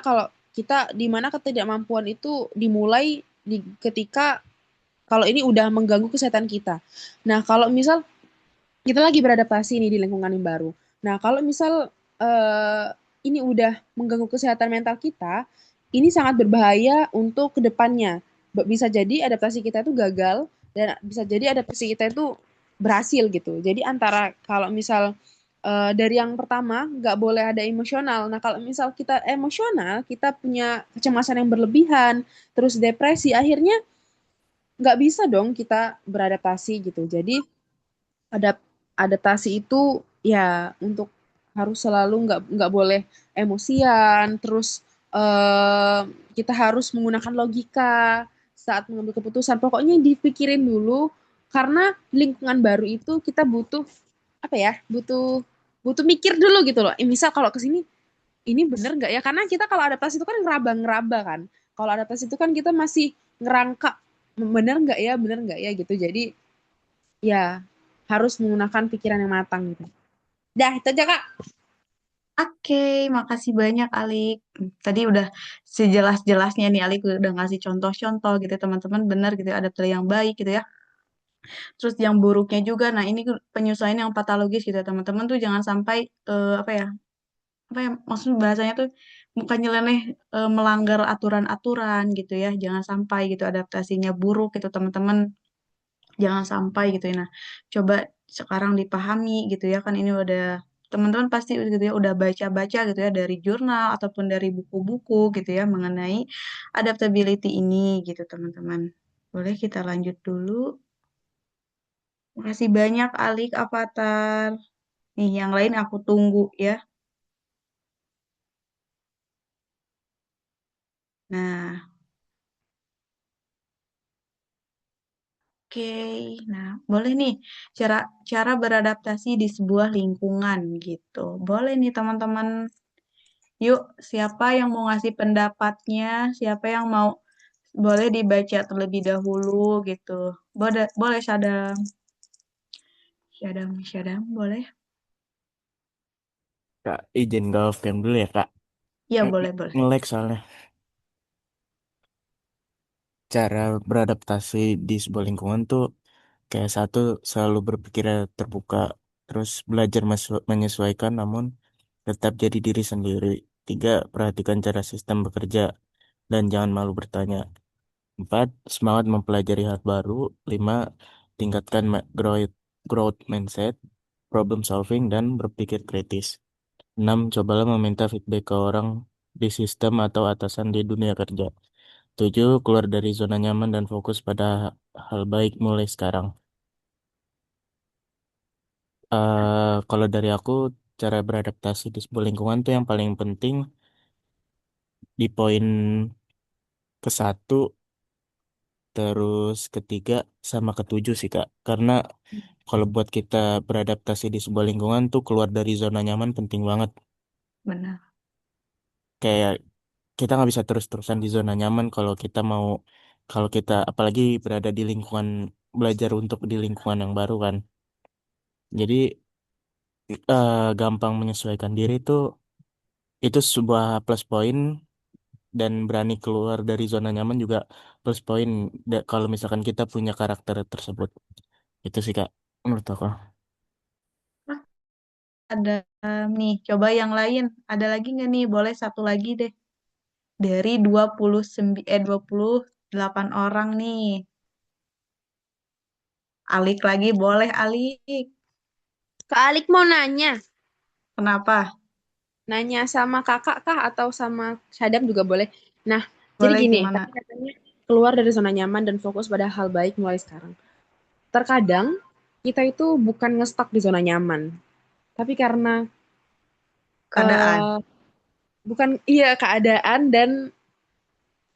ketidakmampuan itu dimulai ketika kalau ini udah mengganggu kesehatan kita. Nah, kalau misal kita lagi beradaptasi nih di lingkungan yang baru. Nah, kalau misal eh, ini udah mengganggu kesehatan mental kita, ini sangat berbahaya untuk kedepannya. Bisa jadi adaptasi kita itu gagal dan bisa jadi adaptasi kita itu berhasil gitu. Jadi antara kalau misal dari yang pertama nggak boleh ada emosional. Nah, kalau misal kita emosional, kita punya kecemasan yang berlebihan, terus depresi, akhirnya nggak bisa dong kita beradaptasi gitu. Jadi adaptasi itu ya untuk harus selalu nggak boleh emosian, terus eh, kita harus menggunakan logika saat mengambil keputusan. Pokoknya dipikirin dulu karena lingkungan baru itu kita butuh apa ya? Butuh butuh mikir dulu gitu loh. Misal kalau ke sini ini bener nggak ya? Karena kita kalau adaptasi itu kan ngeraba-ngeraba kan. Kalau adaptasi itu kan kita masih ngerangka bener nggak ya gitu. Jadi ya harus menggunakan pikiran yang matang gitu. Dah, itu aja Kak. Oke, makasih banyak Alik. Tadi udah sejelas-jelasnya nih Alik udah ngasih contoh-contoh gitu ya, teman-teman benar gitu ya, adaptasi yang baik gitu ya. Terus yang buruknya juga, nah ini penyesuaian yang patologis gitu ya teman-teman tuh jangan sampai apa ya maksud bahasanya tuh bukan nyeleneh melanggar aturan-aturan gitu ya, jangan sampai gitu adaptasinya buruk gitu teman-teman, jangan sampai gitu ya. Nah, coba sekarang dipahami gitu ya kan ini udah teman-teman pasti gitu ya udah baca-baca gitu ya dari jurnal ataupun dari buku-buku gitu ya mengenai adaptability ini gitu teman-teman. Boleh kita lanjut dulu. Makasih banyak Alik Avatar. Nih yang lain aku tunggu ya. Nah, oke, nah boleh nih cara cara beradaptasi di sebuah lingkungan gitu. Boleh nih teman-teman. Yuk, siapa yang mau ngasih pendapatnya? Siapa yang mau boleh dibaca terlebih dahulu gitu. Boleh, boleh Syadam. Syadam, boleh? Kak, izin golf game dulu ya, Kak. Iya, boleh, boleh. Nge-lag soalnya. Cara beradaptasi di sebuah lingkungan tuh kayak satu, selalu berpikir terbuka, terus belajar menyesuaikan namun tetap jadi diri sendiri. Tiga, perhatikan cara sistem bekerja dan jangan malu bertanya. Empat, semangat mempelajari hal baru. Lima, tingkatkan growth mindset, problem solving, dan berpikir kritis. 6. Cobalah meminta feedback ke orang di sistem atau atasan di dunia kerja. 7. Keluar dari zona nyaman dan fokus pada hal baik mulai sekarang. Kalau dari aku, cara beradaptasi di sebuah lingkungan tuh yang paling penting di poin ke 1, terus ketiga, sama ketujuh sih Kak. Karena kalau buat kita beradaptasi di sebuah lingkungan tuh keluar dari zona nyaman penting banget. Benar. kayak kita nggak bisa terus-terusan di zona nyaman kalau kita apalagi berada di lingkungan belajar untuk di lingkungan yang baru kan. Jadi gampang menyesuaikan diri itu sebuah plus poin dan berani keluar dari zona nyaman juga plus poin kalau misalkan kita punya karakter tersebut. Itu sih Kak menurut aku. Ah, ada nih, coba yang lain. Ada lagi nggak nih? Boleh satu lagi deh. Dari 28 orang nih. Alik lagi, boleh Alik. Kak Alik mau nanya. Kenapa? Nanya sama kakak kah atau sama Sadam juga boleh. Nah, jadi Boleh gini, gimana? tadi katanya keluar dari zona nyaman dan fokus pada hal baik mulai sekarang. Terkadang kita itu bukan ngestak di zona nyaman, tapi karena Keadaan. eh bukan iya keadaan dan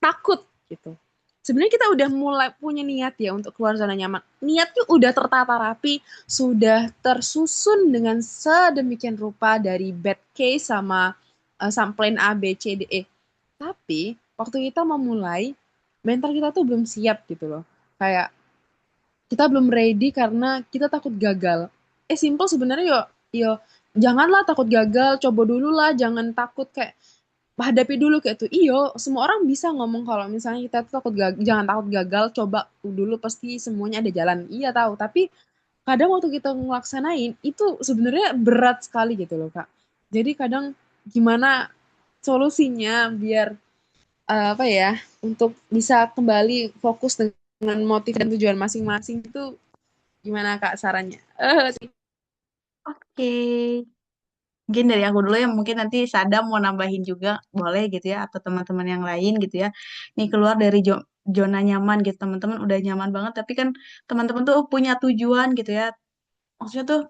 takut gitu. Sebenarnya kita udah mulai punya niat ya untuk keluar zona nyaman. Niatnya udah tertata rapi, sudah tersusun dengan sedemikian rupa dari bad case sama plan A, B, C, D, E. Tapi waktu kita memulai, mental kita tuh belum siap gitu loh. Kayak kita belum ready karena kita takut gagal. Simple sebenarnya yo, yo janganlah takut gagal, coba dulu lah, jangan takut kayak hadapi dulu kayak tuh. Iyo, semua orang bisa ngomong kalau misalnya kita tuh takut gagal, jangan takut gagal, coba dulu pasti semuanya ada jalan. Iya tahu, tapi kadang waktu kita ngelaksanain itu sebenarnya berat sekali gitu loh Kak. Jadi kadang gimana solusinya biar apa ya untuk bisa kembali fokus dengan motif dan tujuan masing-masing itu gimana Kak sarannya? Oke. Mungkin dari aku dulu ya, mungkin nanti Sadam mau nambahin juga, boleh gitu ya, atau teman-teman yang lain gitu ya. Nih keluar dari zona nyaman gitu, teman-teman udah nyaman banget, tapi kan teman-teman tuh punya tujuan gitu ya. Maksudnya tuh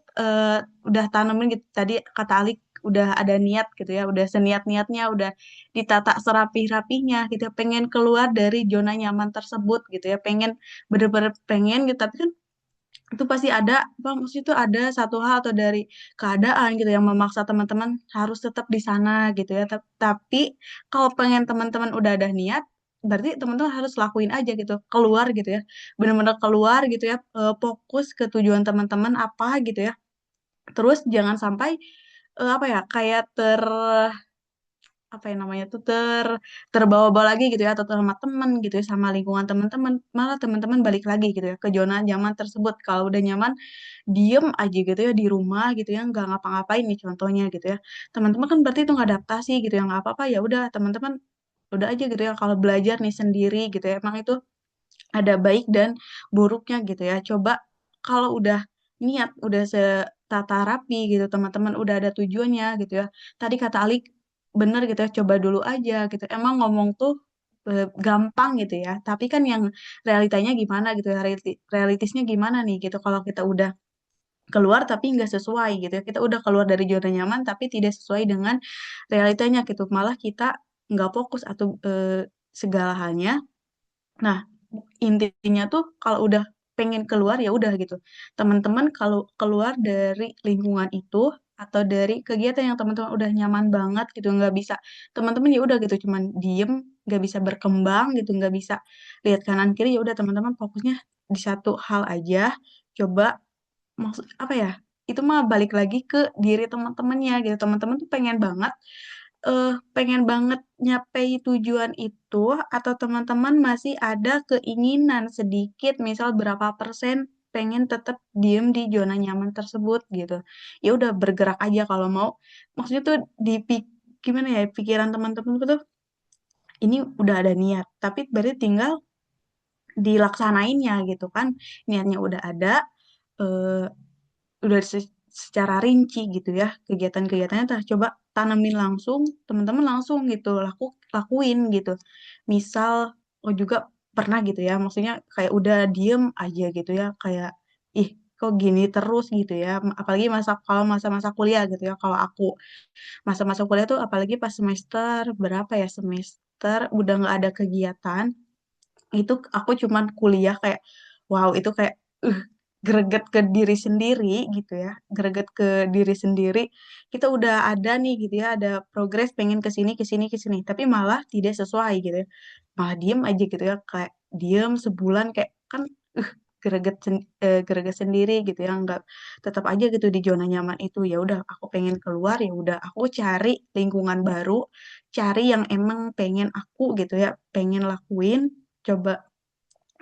udah tanemin gitu, tadi kata Alik udah ada niat gitu ya, udah seniat-niatnya, udah ditata serapi-rapinya gitu ya, pengen keluar dari zona nyaman tersebut gitu ya, pengen bener-bener pengen gitu, tapi kan itu pasti ada apa maksudnya itu ada satu hal atau dari keadaan gitu yang memaksa teman-teman harus tetap di sana gitu ya. Tapi kalau pengen teman-teman udah ada niat, berarti teman-teman harus lakuin aja gitu, keluar gitu ya. Benar-benar keluar gitu ya, fokus ke tujuan teman-teman apa gitu ya. Terus jangan sampai apa ya, kayak apa yang namanya tuh terbawa-bawa lagi gitu ya atau sama temen gitu ya sama lingkungan teman-teman malah teman-teman balik lagi gitu ya ke zona nyaman tersebut kalau udah nyaman diem aja gitu ya di rumah gitu ya nggak ngapa-ngapain nih contohnya gitu ya teman-teman kan berarti itu nggak adaptasi gitu ya nggak apa-apa ya udah teman-teman udah aja gitu ya kalau belajar nih sendiri gitu ya emang itu ada baik dan buruknya gitu ya. Coba kalau udah niat, udah setata rapi gitu, teman-teman udah ada tujuannya gitu ya. Tadi kata Alik bener gitu ya, coba dulu aja gitu. Emang ngomong tuh gampang gitu ya, tapi kan yang realitanya gimana gitu ya, realitisnya gimana nih gitu. Kalau kita udah keluar tapi nggak sesuai gitu ya, kita udah keluar dari zona nyaman tapi tidak sesuai dengan realitanya gitu. Malah kita nggak fokus atau segala halnya. Nah, intinya tuh kalau udah pengen keluar ya udah gitu. Teman-teman kalau keluar dari lingkungan itu atau dari kegiatan yang teman-teman udah nyaman banget gitu nggak bisa teman-teman ya udah gitu cuman diem nggak bisa berkembang gitu nggak bisa lihat kanan kiri ya udah teman-teman fokusnya di satu hal aja coba maksud apa ya itu mah balik lagi ke diri teman-temannya gitu teman-teman tuh pengen banget nyapai tujuan itu atau teman-teman masih ada keinginan sedikit misal berapa persen pengen tetap diem di zona nyaman tersebut gitu ya udah bergerak aja kalau mau maksudnya tuh gimana ya pikiran teman-teman tuh ini udah ada niat tapi berarti tinggal dilaksanainnya gitu kan niatnya udah ada eh, udah secara rinci gitu ya kegiatan-kegiatannya coba tanemin langsung teman-teman langsung gitu lakuin gitu misal oh juga pernah gitu ya maksudnya kayak udah diem aja gitu ya kayak ih kok gini terus gitu ya apalagi kalau masa-masa kuliah gitu ya kalau aku masa-masa kuliah tuh apalagi pas semester berapa ya semester udah nggak ada kegiatan itu aku cuman kuliah kayak wow itu kayak greget ke diri sendiri gitu ya, greget ke diri sendiri, kita udah ada nih gitu ya, ada progres pengen ke sini ke sini ke sini, tapi malah tidak sesuai gitu ya. Malah diem aja gitu ya, kayak diem sebulan kayak kan greget sendiri gitu ya, nggak tetap aja gitu di zona nyaman itu. Ya udah aku pengen keluar, ya udah aku cari lingkungan baru, cari yang emang pengen aku gitu ya, pengen lakuin, coba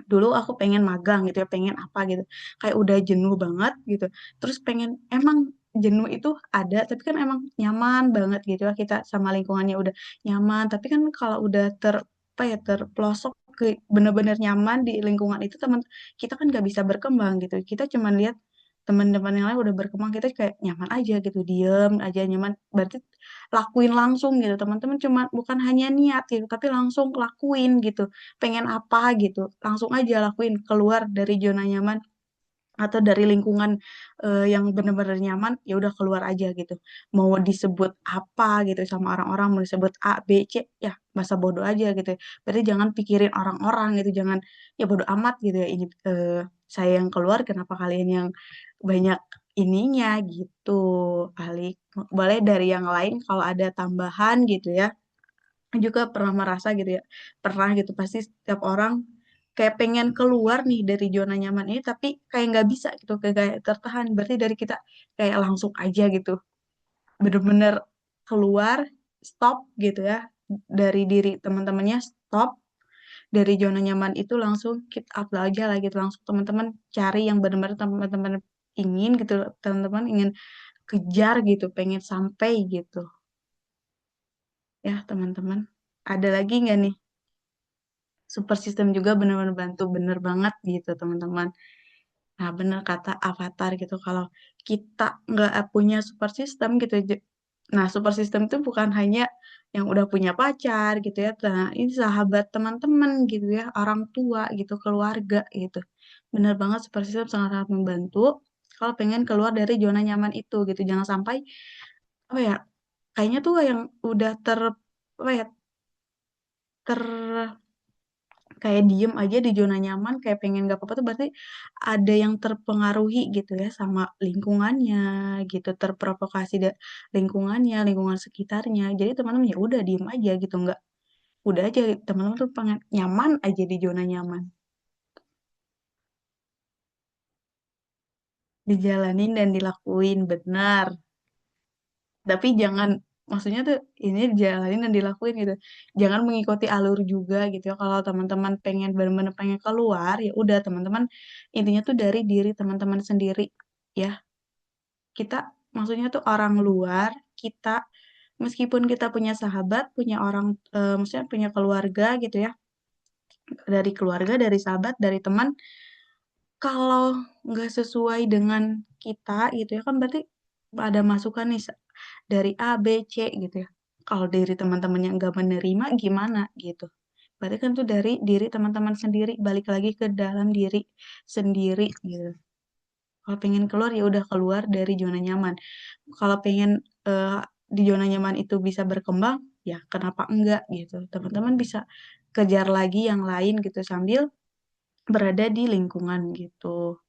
dulu aku pengen magang gitu ya, pengen apa gitu, kayak udah jenuh banget gitu, terus pengen emang jenuh itu ada, tapi kan emang nyaman banget gitu ya, kita sama lingkungannya udah nyaman, tapi kan kalau udah apa ya, terpelosok ke bener-bener nyaman di lingkungan itu, teman kita kan nggak bisa berkembang gitu, kita cuman lihat teman-teman yang lain udah berkembang, kita kayak nyaman aja gitu, diem aja nyaman, berarti lakuin langsung gitu teman-teman, cuma bukan hanya niat gitu, tapi langsung lakuin gitu, pengen apa gitu, langsung aja lakuin, keluar dari zona nyaman atau dari lingkungan yang benar-benar nyaman, ya udah keluar aja gitu. Mau disebut apa gitu sama orang-orang, mau disebut A, B, C, ya masa bodoh aja gitu. Berarti jangan pikirin orang-orang gitu, jangan ya bodoh amat gitu ya. Ini saya yang keluar, kenapa kalian yang banyak ininya gitu. Kali boleh dari yang lain kalau ada tambahan gitu ya, juga pernah merasa gitu ya, pernah gitu pasti setiap orang kayak pengen keluar nih dari zona nyaman ini, tapi kayak nggak bisa gitu, kayak tertahan, berarti dari kita kayak langsung aja gitu, bener-bener keluar, stop gitu ya, dari diri teman-temannya, stop dari zona nyaman itu, langsung keep up aja lah gitu, langsung teman-teman cari yang benar-benar teman-teman ingin gitu, teman-teman ingin kejar gitu, pengen sampai gitu ya teman-teman. Ada lagi nggak nih? Support system juga benar-benar bantu, bener banget gitu teman-teman. Nah bener kata Avatar gitu, kalau kita nggak punya support system gitu, nah support system itu bukan hanya yang udah punya pacar gitu ya, nah ini sahabat, teman-teman gitu ya, orang tua gitu, keluarga gitu. Bener banget support system sangat-sangat membantu kalau pengen keluar dari zona nyaman itu gitu, jangan sampai apa ya, kayaknya tuh yang udah apa ya, ter kayak diem aja di zona nyaman, kayak pengen gak apa-apa tuh berarti ada yang terpengaruhi gitu ya sama lingkungannya gitu, terprovokasi lingkungannya, lingkungan sekitarnya. Jadi teman-teman ya udah diem aja gitu, nggak, udah aja teman-teman tuh pengen nyaman aja di zona nyaman, dijalanin dan dilakuin benar. Tapi jangan, maksudnya tuh ini dijalanin dan dilakuin gitu, jangan mengikuti alur juga gitu ya. Kalau teman-teman pengen benar-benar pengen keluar, ya udah teman-teman, intinya tuh dari diri teman-teman sendiri ya. Kita maksudnya tuh orang luar, kita meskipun kita punya sahabat, punya orang, maksudnya punya keluarga gitu ya, dari keluarga, dari sahabat, dari teman, kalau nggak sesuai dengan kita gitu ya, kan berarti ada masukan nih dari A, B, C gitu ya. Kalau dari teman-teman yang nggak menerima gimana gitu. Berarti kan tuh dari diri teman-teman sendiri, balik lagi ke dalam diri sendiri gitu. Kalau pengen keluar ya udah keluar dari zona nyaman. Kalau pengen di zona nyaman itu bisa berkembang, ya kenapa enggak gitu. Teman-teman bisa kejar lagi yang lain gitu sambil berada di lingkungan gitu.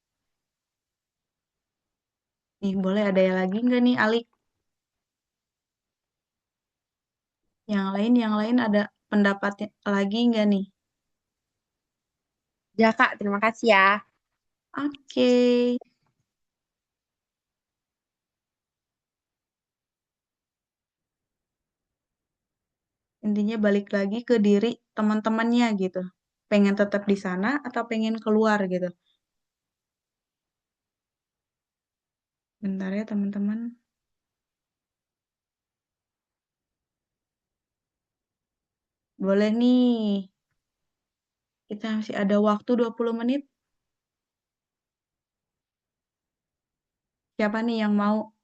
Nih, boleh ada yang lagi nggak nih, Alik? Yang lain ada pendapat lagi nggak nih? Ya Kak, terima kasih ya. Oke. Intinya balik lagi ke diri teman-temannya gitu. Pengen tetap di sana atau pengen keluar gitu. Bentar ya teman-teman. Boleh nih. Kita masih ada waktu 20 menit. Siapa nih yang mau?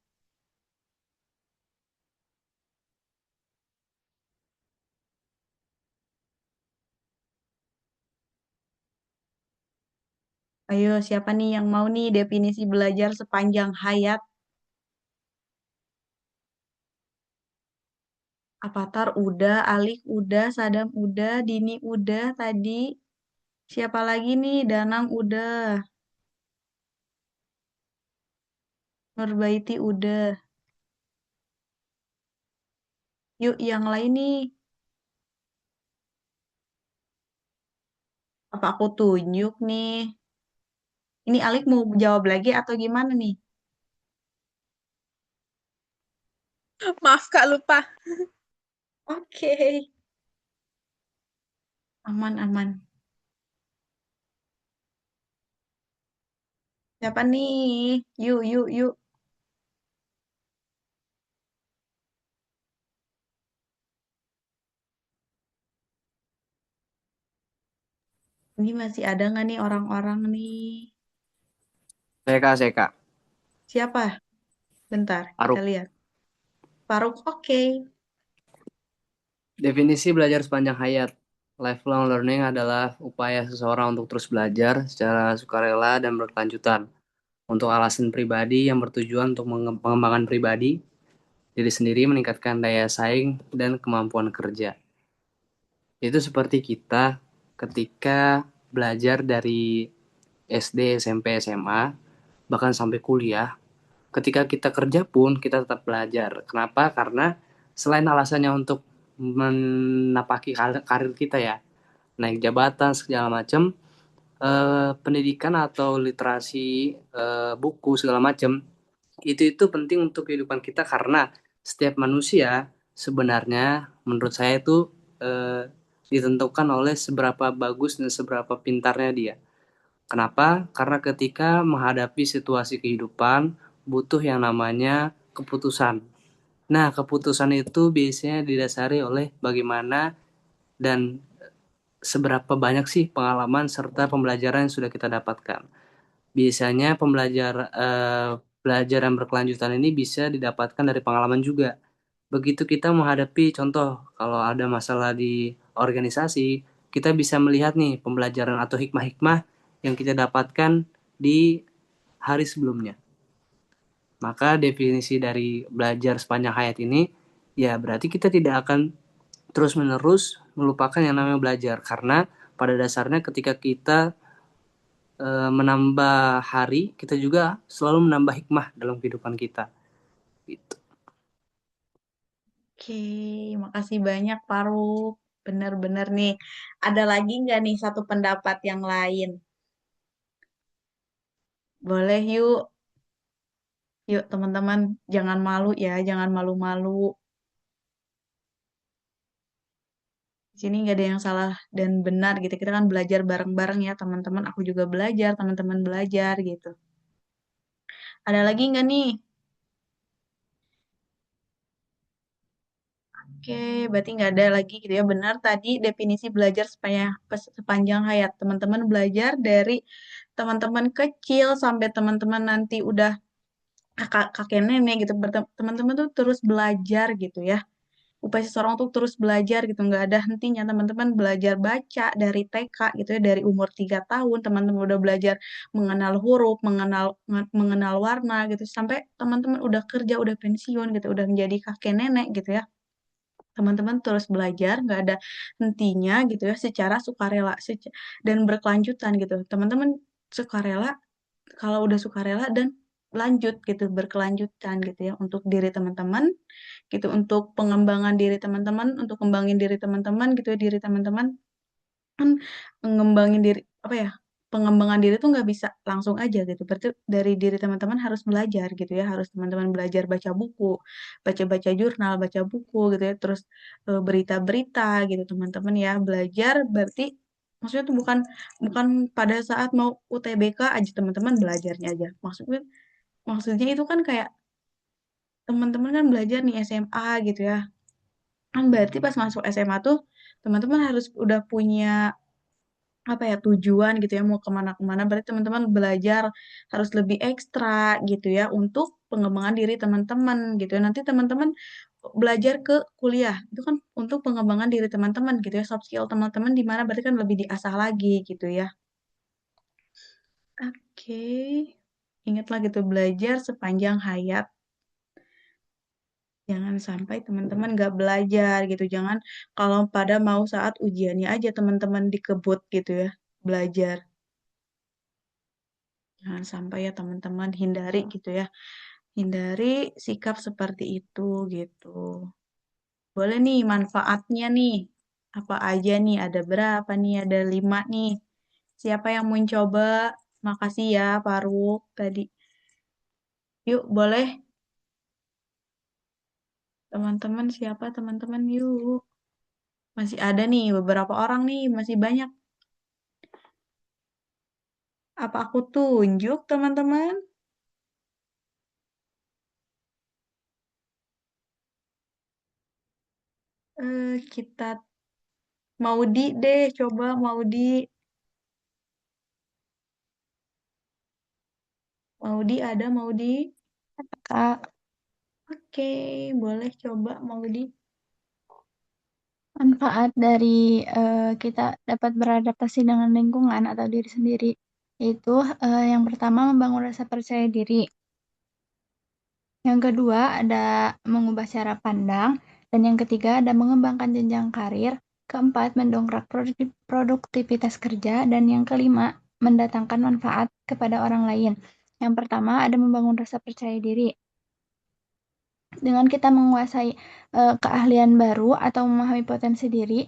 Ayo, siapa nih yang mau nih definisi belajar sepanjang hayat? Avatar udah, Alik udah, Sadam udah, Dini udah tadi. Siapa lagi nih? Danang udah. Nurbaiti udah. Yuk yang lain nih. Apa aku tunjuk nih? Ini Alik mau jawab lagi atau gimana nih? Maaf Kak, lupa. Oke. Aman, aman. Siapa nih? Yuk, yuk, yuk. Ini masih ada nggak nih orang-orang nih? Seka. Siapa? Bentar, kita Aruk. lihat. Faruk, oke. Definisi belajar sepanjang hayat. Lifelong learning adalah upaya seseorang untuk terus belajar secara sukarela dan berkelanjutan untuk alasan pribadi yang bertujuan untuk pengembangan pribadi, diri sendiri, meningkatkan daya saing, dan kemampuan kerja. Itu seperti kita ketika belajar dari SD, SMP, SMA, bahkan sampai kuliah, ketika kita kerja pun kita tetap belajar. Kenapa? Karena selain alasannya untuk menapaki karir kita ya, naik jabatan segala macam, pendidikan atau literasi, buku segala macam, itu penting untuk kehidupan kita karena setiap manusia sebenarnya menurut saya itu ditentukan oleh seberapa bagus dan seberapa pintarnya dia. Kenapa? Karena ketika menghadapi situasi kehidupan butuh yang namanya keputusan. Nah, keputusan itu biasanya didasari oleh bagaimana dan seberapa banyak sih pengalaman serta pembelajaran yang sudah kita dapatkan. Biasanya belajar yang berkelanjutan ini bisa didapatkan dari pengalaman juga. Begitu kita menghadapi contoh kalau ada masalah di organisasi, kita bisa melihat nih pembelajaran atau hikmah-hikmah yang kita dapatkan di hari sebelumnya. Maka definisi dari belajar sepanjang hayat ini, ya berarti kita tidak akan terus-menerus melupakan yang namanya belajar. Karena pada dasarnya ketika kita menambah hari, kita juga selalu menambah hikmah dalam kehidupan kita. Gitu. Oke, makasih banyak Faruk. Bener-bener nih. Ada lagi nggak nih satu pendapat yang lain? Boleh yuk. Yuk teman-teman, jangan malu ya, jangan malu-malu. Di sini nggak ada yang salah dan benar gitu. Kita kan belajar bareng-bareng ya teman-teman. Aku juga belajar, teman-teman belajar gitu. Ada lagi nggak nih? Oke, berarti nggak ada lagi gitu ya. Benar tadi definisi belajar sepanjang hayat. Teman-teman belajar dari teman-teman kecil sampai teman-teman nanti udah kakek nenek gitu. Teman-teman tuh terus belajar gitu ya. Upaya seseorang untuk terus belajar gitu. Nggak ada hentinya. Teman-teman belajar baca dari TK gitu ya. Dari umur 3 tahun teman-teman udah belajar mengenal huruf, mengenal warna gitu. Sampai teman-teman udah kerja, udah pensiun gitu. Udah menjadi kakek nenek gitu ya. Teman-teman terus belajar, nggak ada hentinya gitu ya, secara sukarela dan berkelanjutan gitu. Teman-teman sukarela, kalau udah sukarela dan lanjut gitu, berkelanjutan gitu ya, untuk diri teman-teman gitu, untuk pengembangan diri teman-teman, untuk kembangin diri teman-teman gitu ya, diri teman-teman kan ngembangin diri apa ya, pengembangan diri tuh nggak bisa langsung aja gitu, berarti dari diri teman-teman harus belajar gitu ya, harus teman-teman belajar baca buku, baca-baca jurnal, baca buku gitu ya, terus berita-berita gitu teman-teman ya, belajar berarti maksudnya tuh bukan bukan pada saat mau UTBK aja teman-teman belajarnya aja, maksudnya maksudnya itu kan kayak teman-teman kan belajar nih SMA gitu ya, kan berarti pas masuk SMA tuh teman-teman harus udah punya apa ya, tujuan gitu ya, mau kemana-kemana, berarti teman-teman belajar harus lebih ekstra gitu ya untuk pengembangan diri teman-teman gitu ya. Nanti teman-teman belajar ke kuliah itu kan untuk pengembangan diri teman-teman gitu ya, soft skill teman-teman di mana berarti kan lebih diasah lagi gitu ya. Oke, ingatlah gitu belajar sepanjang hayat. Jangan sampai teman-teman nggak belajar gitu. Jangan kalau pada mau saat ujiannya aja teman-teman dikebut gitu ya belajar. Jangan sampai ya teman-teman, hindari gitu ya. Hindari sikap seperti itu gitu. Boleh nih manfaatnya nih. Apa aja nih? Ada berapa nih? Ada 5 nih. Siapa yang mau coba? Makasih ya, Faruk. Tadi. Yuk, boleh. Teman-teman, siapa teman-teman? Yuk. Masih ada nih, beberapa orang nih. Masih banyak. Apa aku tunjuk, teman-teman? Kita Maudi deh. Coba Maudi. Maudi ada, Maudi? Kak, Oke, boleh coba Maudi. manfaat dari kita dapat beradaptasi dengan lingkungan atau diri sendiri itu yang pertama membangun rasa percaya diri. Yang kedua ada mengubah cara pandang dan yang ketiga ada mengembangkan jenjang karir. Keempat mendongkrak produktivitas kerja dan yang kelima mendatangkan manfaat kepada orang lain. Yang pertama ada membangun rasa percaya diri. Dengan kita menguasai keahlian baru atau memahami potensi diri,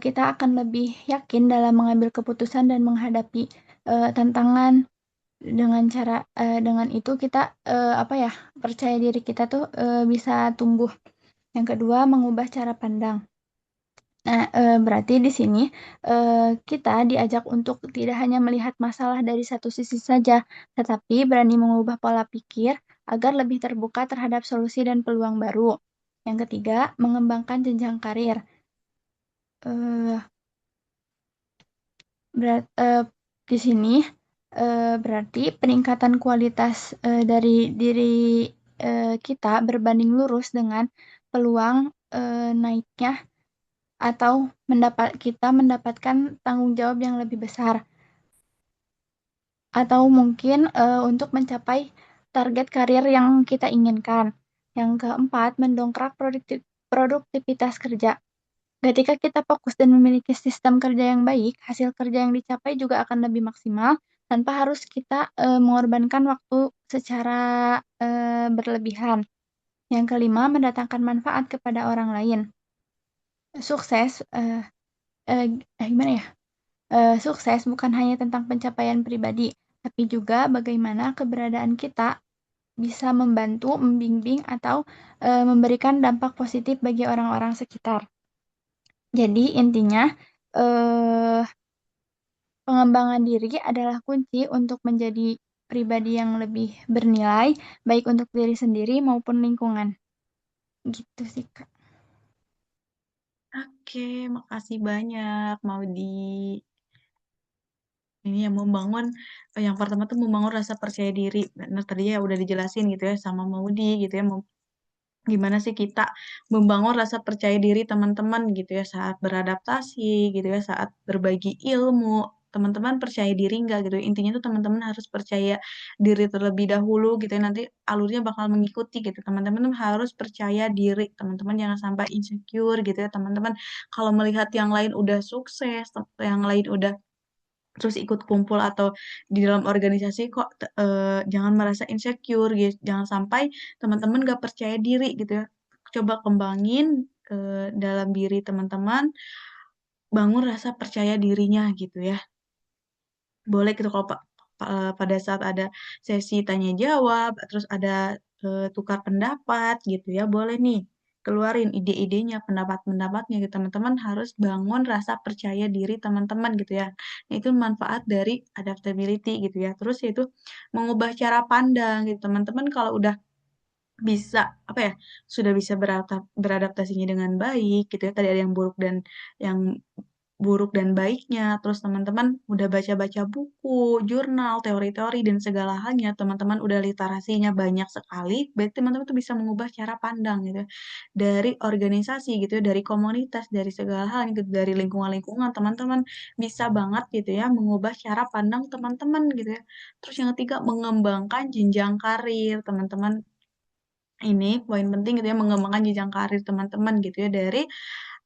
kita akan lebih yakin dalam mengambil keputusan dan menghadapi tantangan. Dengan itu kita percaya diri kita tuh bisa tumbuh. Yang kedua mengubah cara pandang. Nah, berarti di sini kita diajak untuk tidak hanya melihat masalah dari satu sisi saja, tetapi berani mengubah pola pikir agar lebih terbuka terhadap solusi dan peluang baru. Yang ketiga, mengembangkan jenjang karir. Eh, di sini berarti peningkatan kualitas dari diri kita berbanding lurus dengan peluang naiknya atau kita mendapatkan tanggung jawab yang lebih besar atau mungkin untuk mencapai target karir yang kita inginkan. Yang keempat, mendongkrak produktivitas kerja. Ketika kita fokus dan memiliki sistem kerja yang baik, hasil kerja yang dicapai juga akan lebih maksimal tanpa harus kita mengorbankan waktu secara berlebihan. Yang kelima, mendatangkan manfaat kepada orang lain. Sukses, gimana ya? Sukses bukan hanya tentang pencapaian pribadi, tapi juga bagaimana keberadaan kita bisa membantu, membimbing, atau memberikan dampak positif bagi orang-orang sekitar. Jadi intinya pengembangan diri adalah kunci untuk menjadi pribadi yang lebih bernilai, baik untuk diri sendiri maupun lingkungan. Gitu sih, Kak. Oke, makasih banyak, Maudi. Ini yang membangun, yang pertama tuh membangun rasa percaya diri. Benar tadi ya udah dijelasin gitu ya sama Maudi gitu ya. Gimana sih kita membangun rasa percaya diri teman-teman gitu ya saat beradaptasi gitu ya, saat berbagi ilmu. Teman-teman percaya diri nggak gitu. Intinya tuh teman-teman harus percaya diri terlebih dahulu gitu ya. Nanti alurnya bakal mengikuti gitu. Teman-teman tuh harus percaya diri. Teman-teman jangan sampai insecure gitu ya. Teman-teman kalau melihat yang lain udah sukses, yang lain udah terus ikut kumpul atau di dalam organisasi kok jangan merasa insecure gitu. Jangan sampai teman-teman gak percaya diri gitu ya. Coba kembangin dalam diri teman-teman, bangun rasa percaya dirinya gitu ya. Boleh gitu kalau pada saat ada sesi tanya jawab, terus ada tukar pendapat gitu ya, boleh nih keluarin ide-idenya, pendapat-pendapatnya gitu. Teman-teman harus bangun rasa percaya diri teman-teman gitu ya. Nah, itu manfaat dari adaptability gitu ya. Terus itu mengubah cara pandang gitu. Teman-teman kalau udah bisa apa ya sudah bisa beradaptasinya dengan baik gitu ya, tadi ada yang buruk dan baiknya, terus teman-teman udah baca-baca buku, jurnal, teori-teori dan segala halnya, teman-teman udah literasinya banyak sekali, berarti teman-teman tuh bisa mengubah cara pandang gitu ya. Dari organisasi gitu ya, dari komunitas, dari segala hal gitu, dari lingkungan-lingkungan, teman-teman bisa banget gitu ya mengubah cara pandang teman-teman gitu ya. Terus yang ketiga mengembangkan jenjang karir teman-teman, ini poin penting gitu ya, mengembangkan jenjang karir teman-teman gitu ya dari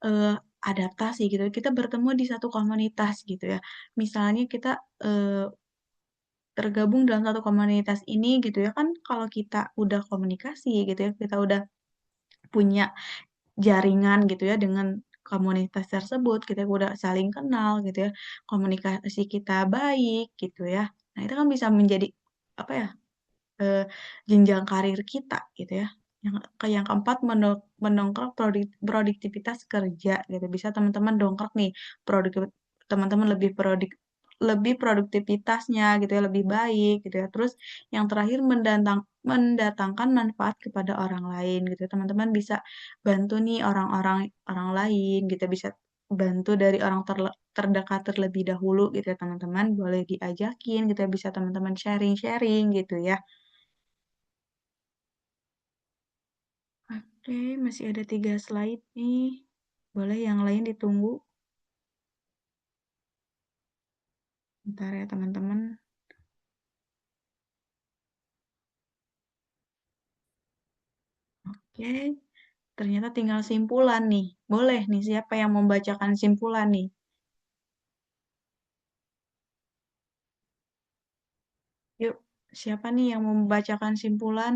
eh, adaptasi gitu. Kita bertemu di satu komunitas gitu ya. Misalnya kita tergabung dalam satu komunitas ini gitu ya kan kalau kita udah komunikasi gitu ya kita udah punya jaringan gitu ya dengan komunitas tersebut kita udah saling kenal gitu ya komunikasi kita baik gitu ya nah itu kan bisa menjadi apa ya eh, jenjang karir kita gitu ya. Yang keempat mendongkrak produktivitas kerja gitu. Bisa teman-teman dongkrak nih produktif teman-teman lebih produktivitasnya gitu ya, lebih baik gitu ya. Terus yang terakhir mendatangkan manfaat kepada orang lain gitu. Teman-teman bisa bantu nih orang lain gitu bisa bantu dari orang terdekat terlebih dahulu gitu ya teman-teman boleh diajakin gitu ya bisa teman-teman sharing-sharing gitu ya. Oke, masih ada 3 slide nih. Boleh yang lain ditunggu. Bentar ya teman-teman. Oke, ternyata tinggal simpulan nih. Boleh nih, siapa yang membacakan simpulan nih? Yuk, siapa nih yang membacakan simpulan?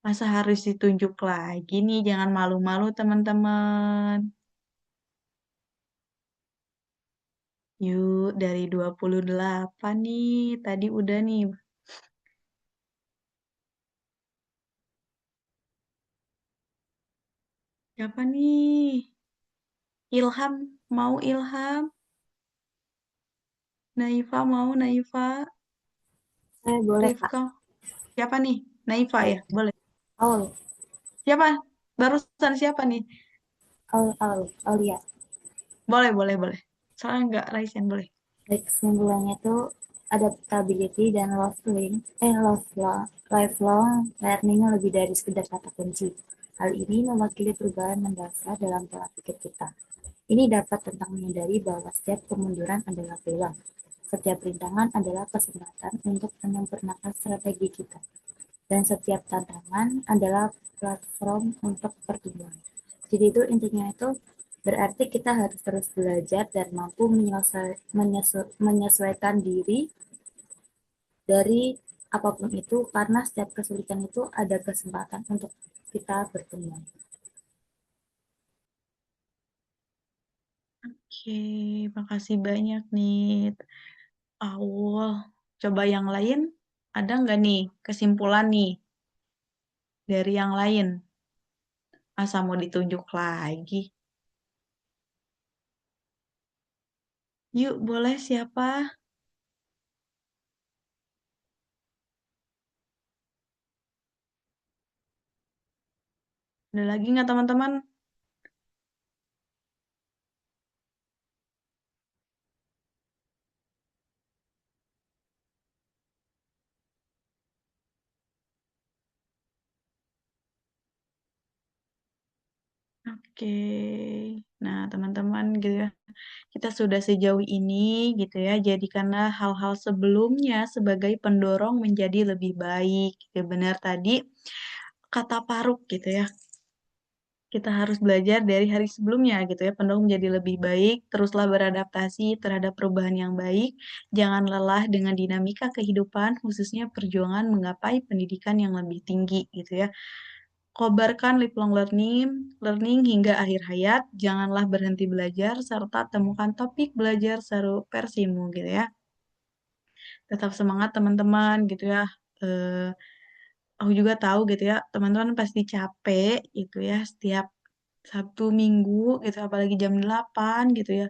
Masa harus ditunjuk lagi nih? Jangan malu-malu teman-teman. Yuk, dari 28 nih. Tadi udah nih. Siapa nih? Ilham, mau Ilham? Naifa mau Naifa? Boleh, Kak. Rifka, siapa nih? Naifa ya, boleh. Aul, Siapa? Barusan siapa nih? Aulia. Boleh, boleh, boleh. Soalnya nggak Raisen, boleh. Baik, kesimpulannya itu adaptability dan lifelong learning lebih dari sekedar kata kunci. Hal ini mewakili perubahan mendasar dalam pola pikir kita. Ini dapat tentang menyadari bahwa setiap kemunduran adalah peluang. Setiap rintangan adalah kesempatan untuk menyempurnakan strategi kita. Dan setiap tantangan adalah platform untuk pertumbuhan. Jadi itu intinya itu berarti kita harus terus belajar dan mampu menyesuaikan diri dari apapun itu karena setiap kesulitan itu ada kesempatan untuk kita berkembang. Oke, makasih banyak nih. Aul, coba yang lain. Ada nggak nih kesimpulan nih dari yang lain? Masa mau ditunjuk lagi? Yuk, boleh siapa? Ada lagi nggak teman-teman? Oke, nah teman-teman gitu ya, kita sudah sejauh ini gitu ya, jadikanlah hal-hal sebelumnya sebagai pendorong menjadi lebih baik. Ya benar tadi kata Paruk gitu ya, kita harus belajar dari hari sebelumnya gitu ya, pendorong menjadi lebih baik, teruslah beradaptasi terhadap perubahan yang baik, jangan lelah dengan dinamika kehidupan, khususnya perjuangan menggapai pendidikan yang lebih tinggi gitu ya. Kobarkan lifelong learning hingga akhir hayat. Janganlah berhenti belajar, serta temukan topik belajar seru versimu gitu ya. Tetap semangat teman-teman gitu ya. Eh, aku juga tahu gitu ya, teman-teman pasti capek gitu ya setiap Sabtu Minggu gitu, apalagi jam 8 gitu ya.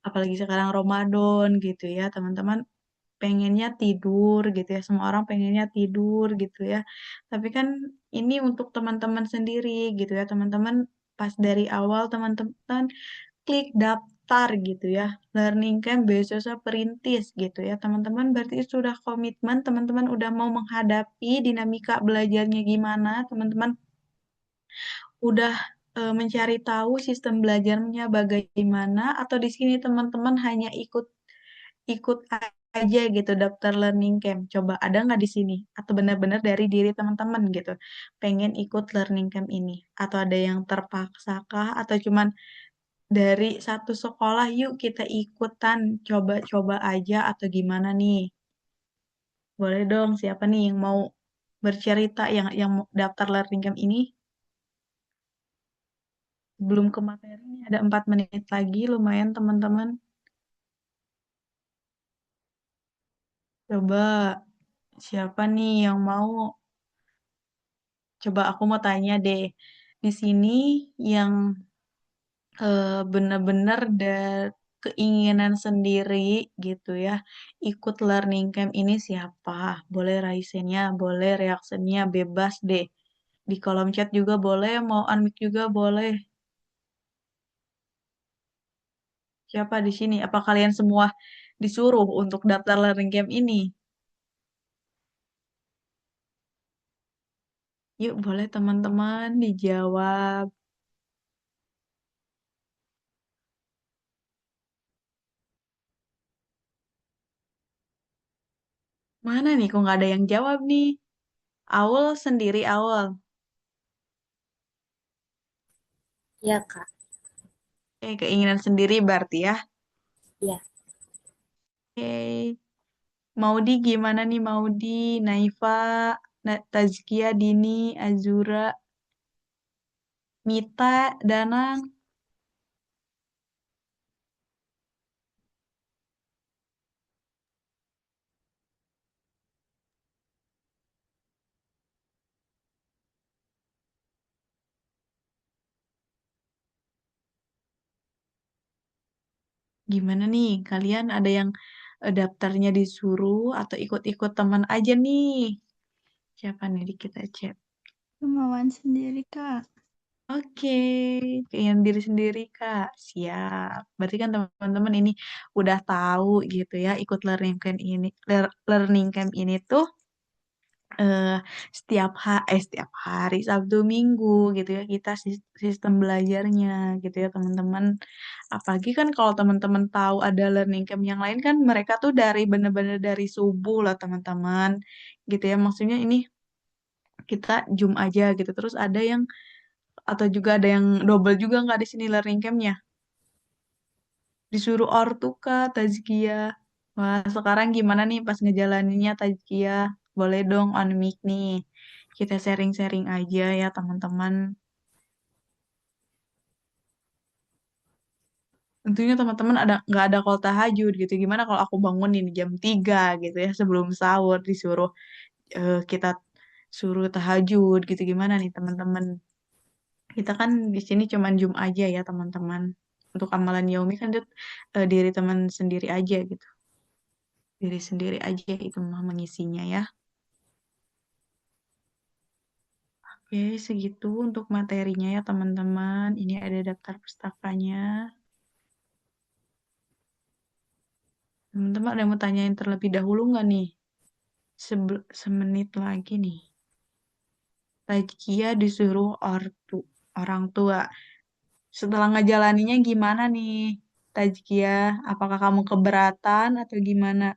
Apalagi sekarang Ramadan gitu ya, teman-teman pengennya tidur gitu ya, semua orang pengennya tidur gitu ya. Tapi kan ini untuk teman-teman sendiri gitu ya, teman-teman pas dari awal teman-teman klik daftar gitu ya, Learning Camp Beasiswa Perintis gitu ya, teman-teman berarti sudah komitmen, teman-teman udah mau menghadapi dinamika belajarnya gimana, teman-teman udah mencari tahu sistem belajarnya bagaimana, atau di sini teman-teman hanya ikut ikut aja gitu daftar learning camp. Coba ada nggak di sini? Atau benar-benar dari diri teman-teman gitu, pengen ikut learning camp ini? Atau ada yang terpaksa kah? Atau cuman dari satu sekolah yuk kita ikutan coba-coba aja atau gimana nih? Boleh dong, siapa nih yang mau bercerita yang mau daftar learning camp ini? Belum ke materi nih, ada 4 menit lagi, lumayan teman-teman. Coba siapa nih yang mau? Coba aku mau tanya deh. Di sini yang bener-bener keinginan sendiri gitu ya ikut learning camp ini siapa? Boleh raisennya, boleh reaksinya, bebas deh. Di kolom chat juga boleh, mau unmute juga boleh. Siapa di sini? Apa kalian semua disuruh untuk daftar learning camp ini? Yuk, boleh teman-teman dijawab. Mana nih? Kok nggak ada yang jawab nih? Aul sendiri, Aul. Iya, Kak. Keinginan sendiri berarti ya. Iya. Oke. Maudi gimana nih Maudi, Naifa, Tazkia, Dini, Azura, Mita, Danang. Gimana nih? Kalian ada yang daftarnya disuruh atau ikut-ikut teman aja nih? Siapa nih di kita chat? Kemauan sendiri, Kak. Oke, keinginan diri sendiri Kak. Siap. Berarti kan teman-teman ini udah tahu gitu ya, ikut learning camp ini tuh eh, setiap hari Sabtu Minggu gitu ya kita sistem belajarnya gitu ya teman-teman. Apalagi kan kalau teman-teman tahu ada learning camp yang lain kan mereka tuh dari bener-bener dari subuh lah teman-teman gitu ya. Maksudnya ini kita Zoom aja gitu. Terus ada yang atau juga ada yang double juga nggak di sini learning campnya. Disuruh ortu Kak, Tazkia. Wah, sekarang gimana nih pas ngejalaninnya Tazkia? Boleh dong on mic nih. Kita sharing-sharing aja ya teman-teman. Tentunya teman-teman nggak ada call tahajud gitu. Gimana kalau aku bangunin jam 3 gitu ya sebelum sahur disuruh kita suruh tahajud gitu. Gimana nih teman-teman? Kita kan di sini cuman Zoom aja ya teman-teman. Untuk amalan Yaumi kan diri teman sendiri aja gitu. Diri sendiri aja itu mah mengisinya ya. Oke, segitu untuk materinya ya teman-teman. Ini ada daftar pustakanya. Teman-teman ada yang mau tanyain terlebih dahulu nggak nih? Semenit lagi nih. Tazkia disuruh orang tua. Setelah ngejalaninya gimana nih? Tazkia, apakah kamu keberatan atau gimana?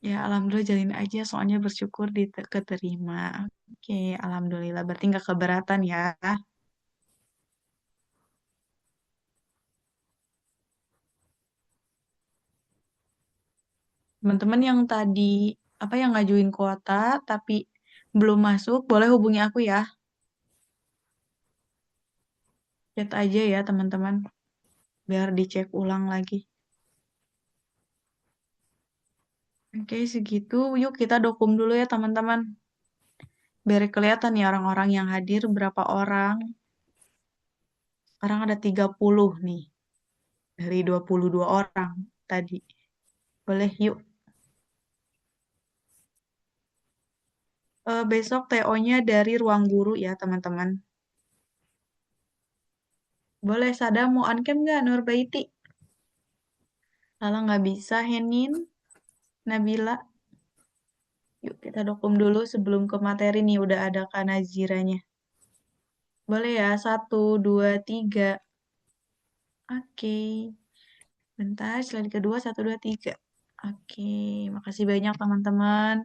Ya, alhamdulillah jalin aja, soalnya bersyukur keterima. Oke, alhamdulillah. Berarti nggak keberatan ya. Teman-teman yang tadi apa yang ngajuin kuota tapi belum masuk, boleh hubungi aku ya. Chat aja ya teman-teman, biar dicek ulang lagi. Oke, segitu. Yuk kita dokum dulu ya teman-teman. Biar kelihatan nih orang-orang yang hadir berapa orang. Sekarang ada 30 nih dari 22 orang tadi. Boleh yuk. Besok TO-nya dari ruang guru ya teman-teman. Boleh Sada mau on cam nggak Nurbaiti? Kalau nggak bisa Henin, Nabila. Yuk kita dokum dulu sebelum ke materi nih udah ada Kak Naziranya. Boleh ya, 1, 2, 3. Oke. Bentar, slide kedua, 1, 2, 3. Oke, makasih banyak teman-teman.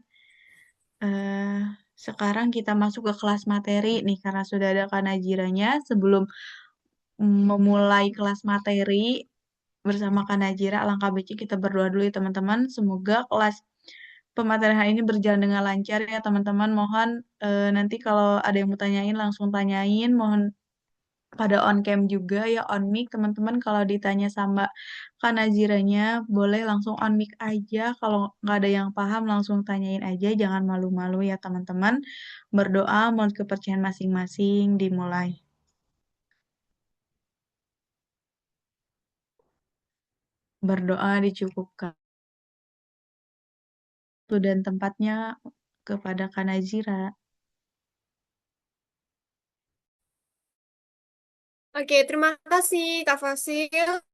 Eh, Sekarang kita masuk ke kelas materi nih, karena sudah ada Kak Najiranya. Sebelum memulai kelas materi bersama Kak Najira, alangkah baiknya kita berdoa dulu ya teman-teman. Semoga kelas pematerian hari ini berjalan dengan lancar ya teman-teman. Mohon nanti kalau ada yang mau tanyain langsung tanyain. Mohon pada on cam juga ya, on mic teman-teman. Kalau ditanya sama Kak Naziranya boleh langsung on mic aja. Kalau nggak ada yang paham langsung tanyain aja, jangan malu-malu ya teman-teman. Berdoa menurut kepercayaan masing-masing, dimulai. Berdoa dicukupkan waktu dan tempatnya kepada Kak Nazira. Oke, terima kasih Kak Fasil.